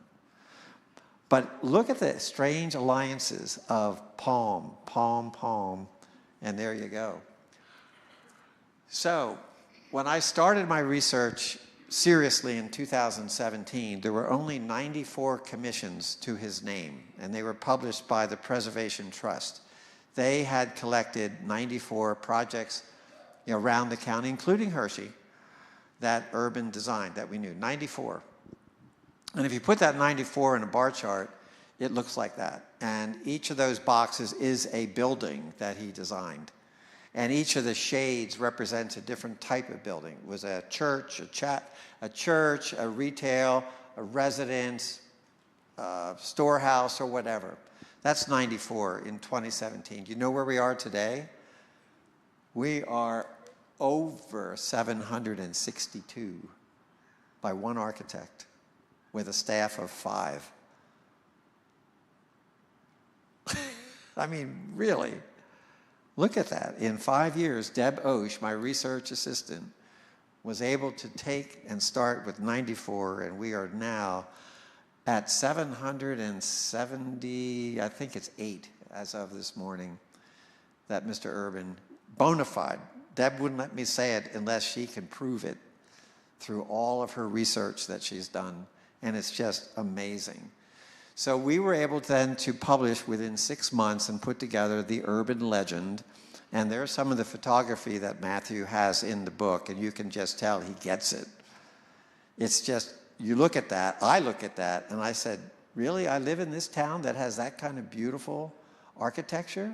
But look at the strange alliances of palm, palm, palm, and there you go. So when I started my research seriously in 2017, there were only 94 commissions to his name, and they were published by the Preservation Trust. They had collected 94 projects around the county, including Hershey, that Urban designed, that we knew, 94. And if you put that 94 in a bar chart, it looks like that. And each of those boxes is a building that he designed. And each of the shades represents a different type of building. It was a church, a retail, a residence, a storehouse, or whatever. That's 94 in 2017. Do you know where we are today? We are over 762 by one architect with a staff of 5. I mean, really, look at that. In 5 years, Deb Osh, my research assistant, was able to take and start with 94, and we are now at 770, I think it's 8 as of this morning, that Mr. Urban, bona fide. Deb wouldn't let me say it unless she can prove it through all of her research that she's done, and it's just amazing. So we were able then to publish within 6 months and put together the Urban Legend, and there's some of the photography that Matthew has in the book, and you can just tell he gets it. It's just, you look at that, I look at that, and I said, really, I live in this town that has that kind of beautiful architecture?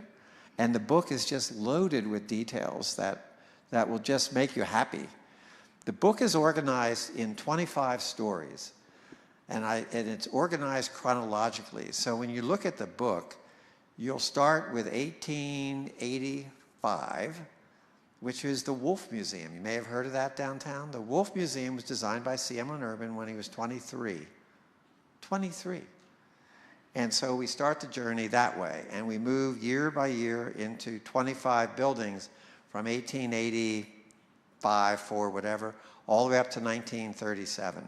And the book is just loaded with details that will just make you happy. The book is organized in 25 stories. And it's organized chronologically. So when you look at the book, you'll start with 1885, which is the Wolf Museum. You may have heard of that downtown. The Wolf Museum was designed by C. Emlen Urban when he was 23. 23. And so we start the journey that way, and we move year by year into 25 buildings from 1885, 4, whatever, all the way up to 1937.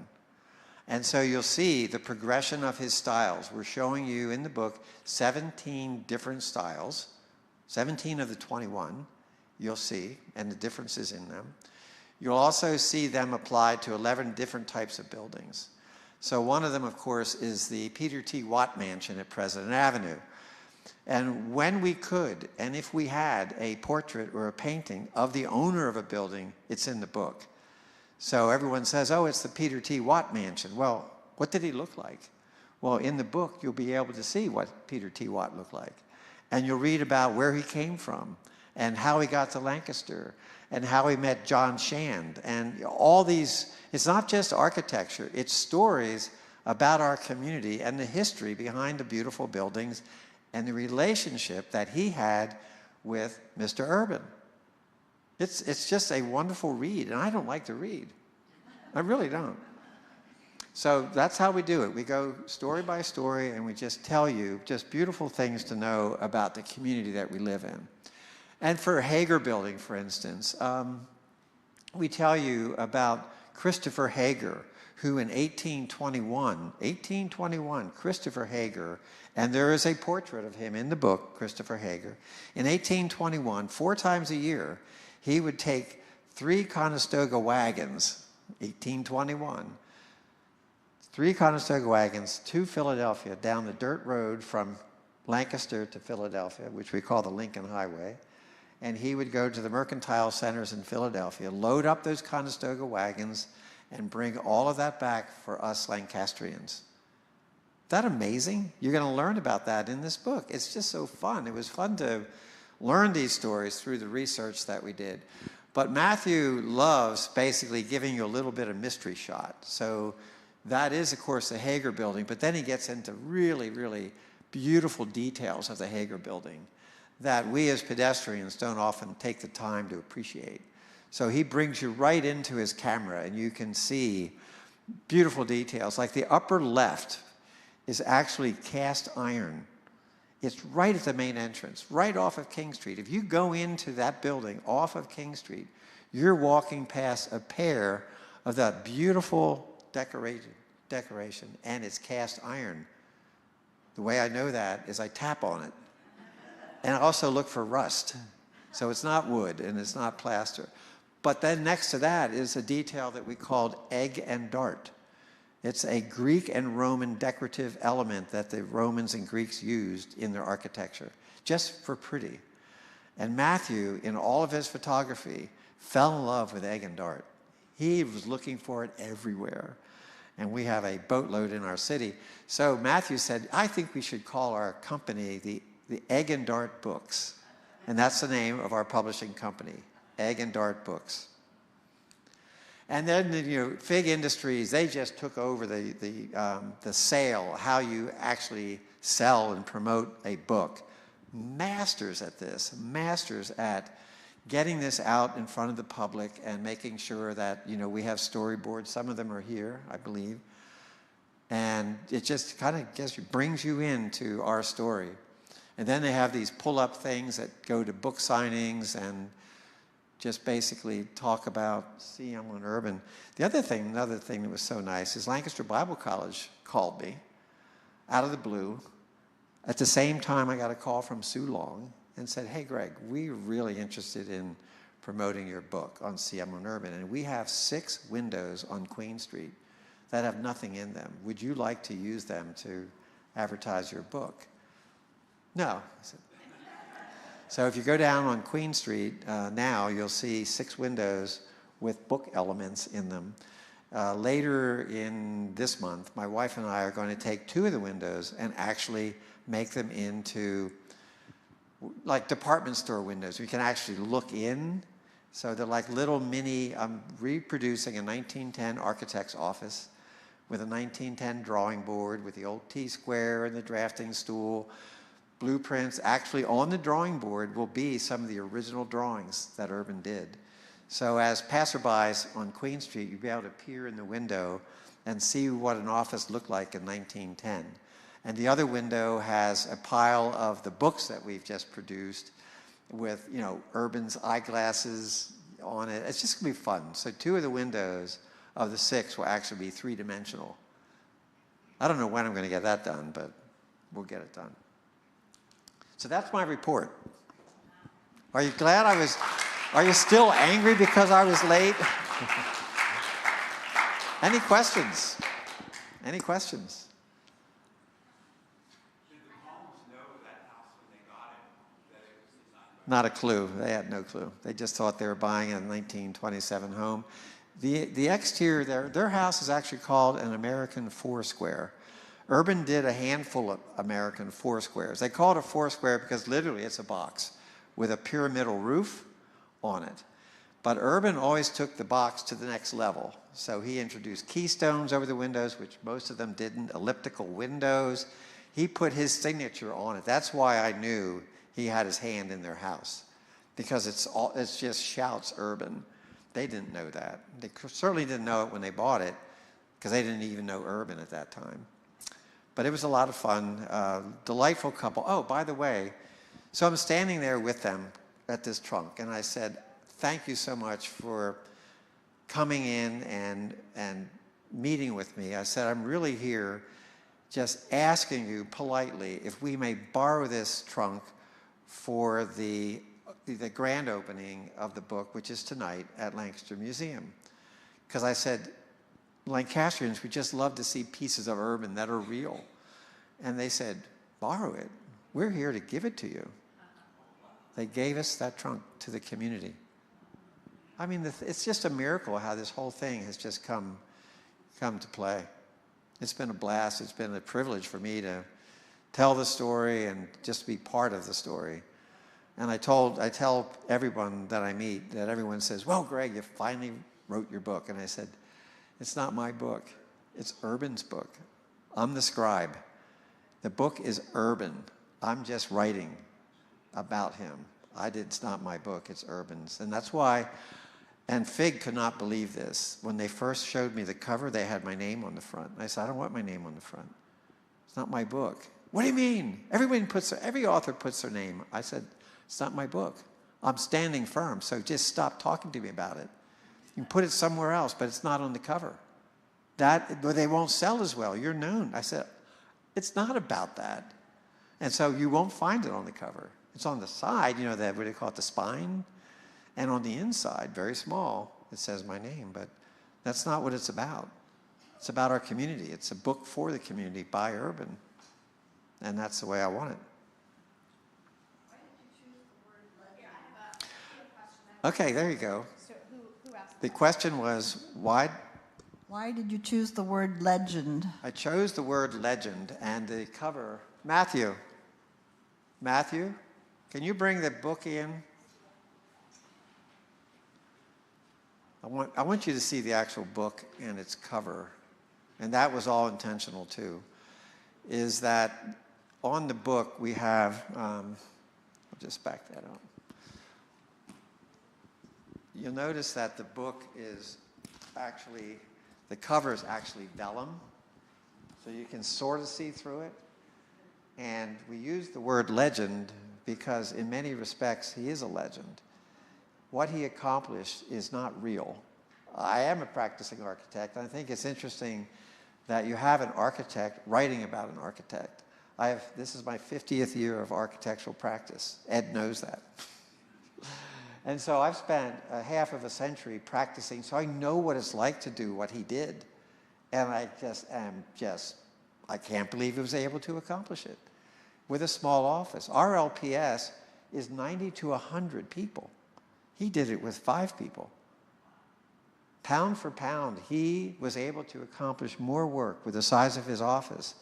And so you'll see the progression of his styles. We're showing you in the book 17 different styles, 17 of the 21 you'll see, and the differences in them. You'll also see them applied to 11 different types of buildings. So one of them, of course, is the Peter T. Watt Mansion at President Avenue. And when we could, and if we had a portrait or a painting of the owner of a building, it's in the book. So everyone says, oh, it's the Peter T. Watt Mansion. Well, what did he look like? Well, in the book, you'll be able to see what Peter T. Watt looked like. And you'll read about where he came from and how he got to Lancaster and how he met John Shand. And all these, it's not just architecture, it's stories about our community and the history behind the beautiful buildings and the relationship that he had with Mr. Urban. It's just a wonderful read, and I don't like to read. I really don't. So that's how we do it. We go story by story, and we just tell you just beautiful things to know about the community that we live in. And for Hager Building, for instance, we tell you about Christopher Hager, who in 1821, Christopher Hager, and there is a portrait of him in the book, Christopher Hager. In 1821, 4 times a year, he would take 3 Conestoga wagons, 1821, 3 Conestoga wagons to Philadelphia down the dirt road from Lancaster to Philadelphia, which we call the Lincoln Highway. And he would go to the mercantile centers in Philadelphia, load up those Conestoga wagons, and bring all of that back for us Lancastrians. Isn't that amazing? You're going to learn about that in this book. It's just so fun. It was fun to learn these stories through the research that we did. But Matthew loves basically giving you a little bit of mystery shot. So that is, of course, the Hager Building, but then he gets into really, really beautiful details of the Hager Building that we as pedestrians don't often take the time to appreciate. So he brings you right into his camera, and you can see beautiful details. Like the upper left is actually cast iron. It's right at the main entrance, right off of King Street. If you go into that building off of King Street, you're walking past a pair of that beautiful decoration, and it's cast iron. The way I know that is I tap on it. And I also look for rust. So it's not wood and it's not plaster. But then next to that is a detail that we called egg and dart. It's a Greek and Roman decorative element that the Romans and Greeks used in their architecture, just for pretty. And Matthew, in all of his photography, fell in love with egg and dart. He was looking for it everywhere. And we have a boatload in our city. So Matthew said, I think we should call our company the Egg and Dart Books. And that's the name of our publishing company, Egg and Dart Books. And then, Fig Industries, they just took over the sale, how you actually sell and promote a book. Masters at this, masters at getting this out in front of the public and making sure that, we have storyboards. Some of them are here, I believe. And it just kind of brings you into our story. And then they have these pull-up things that go to book signings and just basically talk about C. Emlen Urban. Another thing that was so nice is Lancaster Bible College called me out of the blue. At the same time, I got a call from Sue Long and said, hey, Greg, we're really interested in promoting your book on C. Emlen Urban, and we have 6 windows on Queen Street that have nothing in them. Would you like to use them to advertise your book? No. I said, so if you go down on Queen Street now, you'll see 6 windows with book elements in them. Later in this month, my wife and I are going to take 2 of the windows and actually make them into like department store windows. You can actually look in. So they're like little mini, I'm reproducing a 1910 architect's office with a 1910 drawing board with the old T-square and the drafting stool. Blueprints. Actually, on the drawing board will be some of the original drawings that Urban did. So as passerbys on Queen Street, you'll be able to peer in the window and see what an office looked like in 1910. And the other window has a pile of the books that we've just produced with, you know, Urban's eyeglasses on it. It's just going to be fun. So 2 of the windows of the 6 will actually be 3-dimensional. I don't know when I'm going to get that done, but we'll get it done. So that's my report. Are you glad are you still angry because I was late? Any questions? Any questions? Did the Palms know that house when they got it, that it was designed by? Not a clue. They had no clue. They just thought they were buying a 1927 home. The exterior, their house is actually called an American Foursquare. Urban did a handful of American Foursquares. They call it a Foursquare because literally it's a box with a pyramidal roof on it. But Urban always took the box to the next level. So he introduced keystones over the windows, which most of them didn't, elliptical windows. He put his signature on it. That's why I knew he had his hand in their house, because it's just shouts Urban. They didn't know that. They certainly didn't know it when they bought it, because they didn't even know Urban at that time. But it was a lot of fun. Delightful couple. Oh, by the way, so I'm standing there with them at this trunk, and I said, thank you so much for coming in and meeting with me. I said, I'm really here just asking you politely if we may borrow this trunk for the grand opening of the book, which is tonight at Lancaster Museum. Because I said, Lancastrians would just love to see pieces of Urban that are real. And they said, borrow it. We're here to give it to you. They gave us that trunk to the community. I mean, it's just a miracle how this whole thing has just come to play. It's been a blast. It's been a privilege for me to tell the story and just be part of the story. And I tell everyone that I meet, that everyone says, well, Greg, you finally wrote your book. And I said, it's not my book. It's Urban's book. I'm the scribe. The book is Urban. I'm just writing about him. It's not my book. It's Urban's. And that's why, and Fig could not believe this. When they first showed me the cover, they had my name on the front. And I said, I don't want my name on the front. It's not my book. What do you mean? Every author puts their name. I said, it's not my book. I'm standing firm, so just stop talking to me about it. You can put it somewhere else, but it's not on the cover. But they won't sell as well. You're known. I said, it's not about that. And so you won't find it on the cover. It's on the side, you know, what do they call it, the spine? And on the inside, very small, it says my name. But that's not what it's about. It's about our community. It's a book for the community by Urban. And that's the way I want it. Okay, there you go. So who asked The question was, why? Why did you choose the word legend? I chose the word legend and the cover. Matthew, can you bring the book in? I want you to see the actual book and its cover. And that was all intentional too. Is that on the book we have, I'll just back that up. You'll notice that the book is actually, the cover is actually vellum, so you can sort of see through it. And we use the word legend because in many respects he is a legend. What he accomplished is not real. I am a practicing architect, and I think it's interesting that you have an architect writing about an architect. This is my 50th year of architectural practice. Ed knows that. And so I've spent a half of a century practicing, so I know what it's like to do what he did. And I can't believe he was able to accomplish it with a small office. Our LPS is 90 to 100 people. He did it with 5 people. Pound for pound, he was able to accomplish more work with the size of his office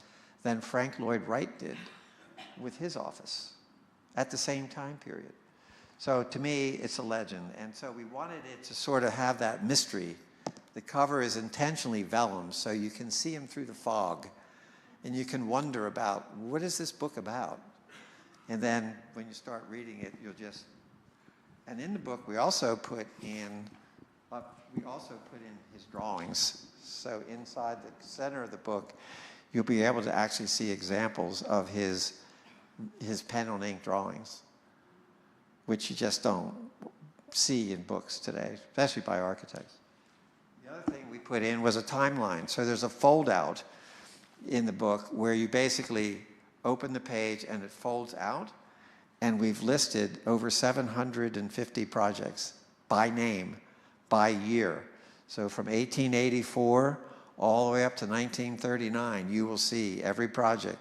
than Frank Lloyd Wright did with his office at the same time period. So to me, it's a legend. And so we wanted it to sort of have that mystery The cover is intentionally vellum, so you can see him through the fog, and you can wonder about, what is this book about? And then when you start reading it, you'll just... And in the book, we also put in his drawings. So inside the center of the book, you'll be able to actually see examples of his pen on ink drawings, which you just don't see in books today, especially by architects. The other thing we put in was a timeline. So there's a fold out in the book where you basically open the page and it folds out, and we've listed over 750 projects by name, by year. So from 1884 all the way up to 1939, you will see every project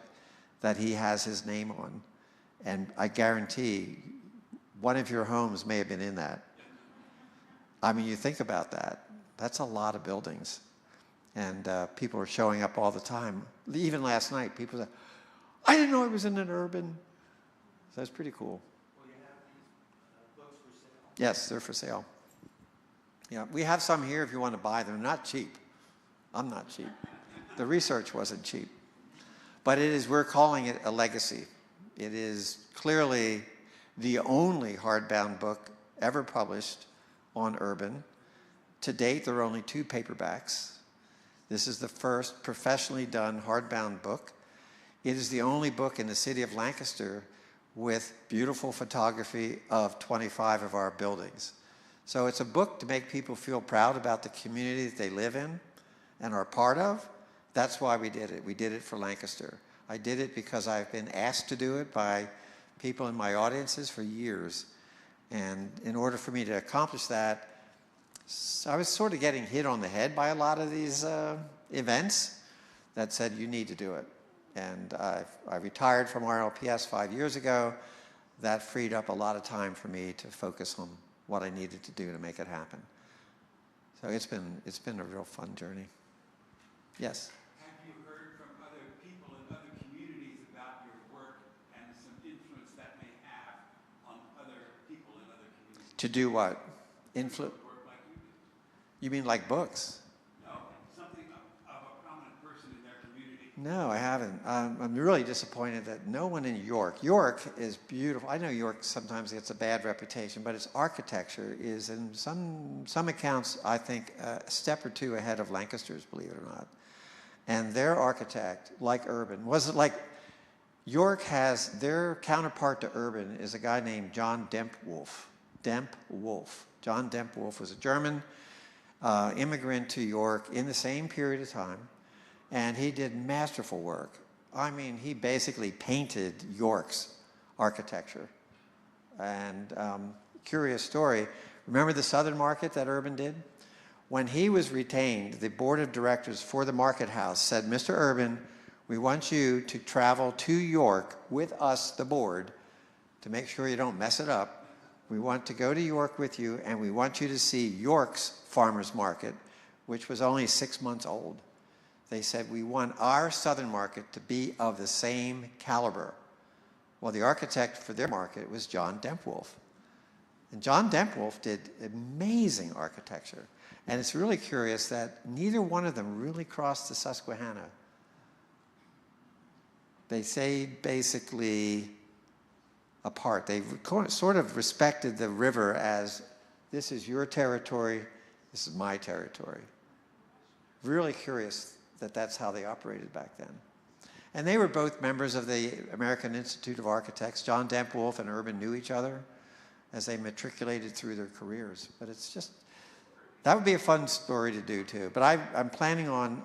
that he has his name on. And I guarantee one of your homes may have been in that. I mean, you think about that. That's a lot of buildings. And people are showing up all the time. Even last night, people said, I didn't know it was in an urban. So that's pretty cool. Well, you have these books for sale? Yes, they're for sale. Yeah, we have some here if you want to buy them. They're not cheap. I'm not cheap. The research wasn't cheap. But it is, we're calling it a legacy. It is clearly the only hardbound book ever published on urban. To date, there are only 2 paperbacks. This is the first professionally done hardbound book. It is the only book in the city of Lancaster with beautiful photography of 25 of our buildings. So it's a book to make people feel proud about the community that they live in and are part of. That's why we did it. We did it for Lancaster. I did it because I've been asked to do it by people in my audiences for years. And in order for me to accomplish that, I was sort of getting hit on the head by a lot of these events that said, you need to do it. And I retired from RLPS 5 years ago. That freed up a lot of time for me to focus on what I needed to do to make it happen. So it's been a real fun journey. Yes? Have you heard from other people in other communities about your work and some influence that may have on other people in other communities? To do what? Work like you do. You mean like books? No, something of a prominent person in their community. No, I haven't. I'm really disappointed that no one in York. York is beautiful. I know York sometimes gets a bad reputation, but its architecture is, in some accounts, I think, a step or two ahead of Lancaster's, believe it or not. And their architect, like Urban, was it like York has their counterpart to Urban is a guy named John Dempwolf. John Dempwolf was a German immigrant to York in the same period of time. And he did masterful work. I mean, he basically painted York's architecture. And curious story, remember the Southern Market that Urban did? When he was retained, the board of directors for the Market House said, Mr. Urban, we want you to travel to York with us, the board, to make sure you don't mess it up. We want to go to York with you, and we want you to see York's farmers market, which was only 6 months old. They said, we want our Southern Market to be of the same caliber. Well, the architect for their market was John Dempwolf. And John Dempwolf did amazing architecture. And it's really curious that neither one of them really crossed the Susquehanna. They stayed basically apart. They sort of respected the river as, this is your territory, this is my territory. Really curious that that's how they operated back then. And they were both members of the American Institute of Architects. John Dempwolf and Urban knew each other as they matriculated through their careers. But it's just, that would be a fun story to do too. But I'm planning on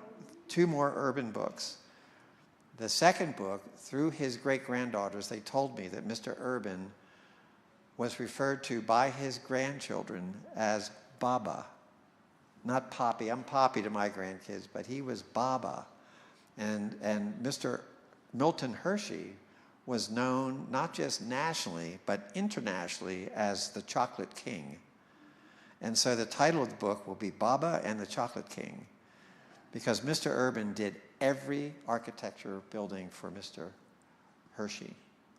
2 more Urban books. The second book, through his great-granddaughters, they told me that Mr. Urban was referred to by his grandchildren as Baba. Not Poppy. I'm Poppy to my grandkids, but he was Baba. And Mr. Milton Hershey was known not just nationally, but internationally as the Chocolate King. And so the title of the book will be Baba and the Chocolate King, because Mr. Urban did every architecture building for Mr. Hershey.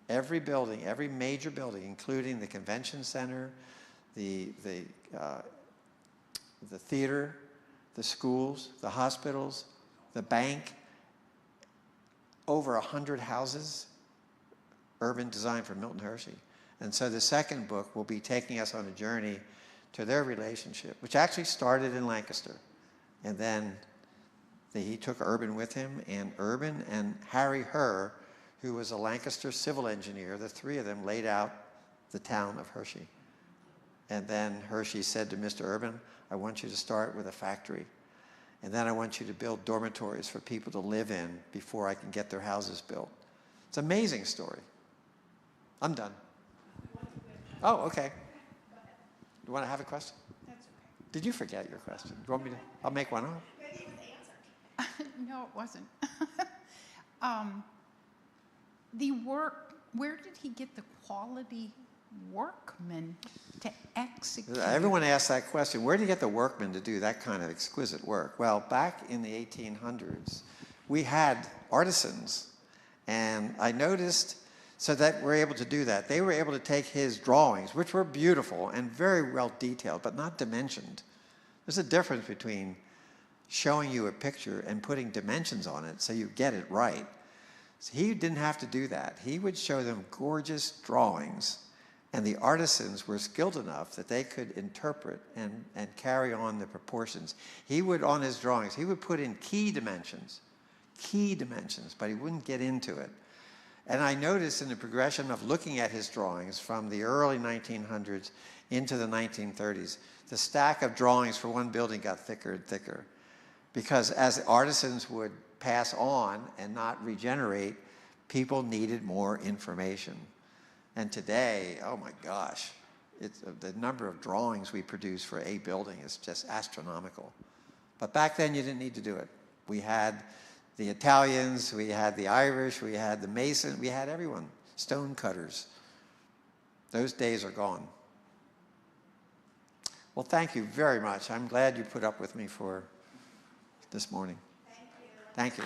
Every building, every major building, including the convention center, the theater, the schools, the hospitals, the bank, over 100 houses, urban design for Milton Hershey. And so the second book will be taking us on a journey to their relationship, which actually started in Lancaster. And then he took Urban with him, and Urban and Harry Herr, who was a Lancaster civil engineer, the three of them laid out the town of Hershey. And then Hershey said to Mr. Urban, I want you to start with a factory. And then I want you to build dormitories for people to live in before I can get their houses built. It's an amazing story. I'm done. Oh, okay. You want to have a question? That's okay. Did you forget your question? Do you want me to? I'll make one up. Maybe it was answered. No, it wasn't. The work, where did he get the quality workmen to execute? Everyone asks that question. Where do you get the workmen to do that kind of exquisite work? Well, back in the 1800s, we had artisans. And I noticed, so that we're able to do that, they were able to take his drawings, which were beautiful and very well detailed, but not dimensioned. There's a difference between showing you a picture and putting dimensions on it so you get it right. So he didn't have to do that. He would show them gorgeous drawings, and the artisans were skilled enough that they could interpret and carry on the proportions. He would, on his drawings, he would put in key dimensions, but he wouldn't get into it. And I noticed in the progression of looking at his drawings from the early 1900s into the 1930s, the stack of drawings for one building got thicker and thicker. Because as artisans would pass on and not regenerate, people needed more information. And today, oh my gosh, the number of drawings we produce for a building is just astronomical. But back then, you didn't need to do it. We had the Italians, we had the Irish, we had the Masons, we had everyone, stone cutters. Those days are gone. Well, thank you very much. I'm glad you put up with me for this morning. Thank you. Thank you.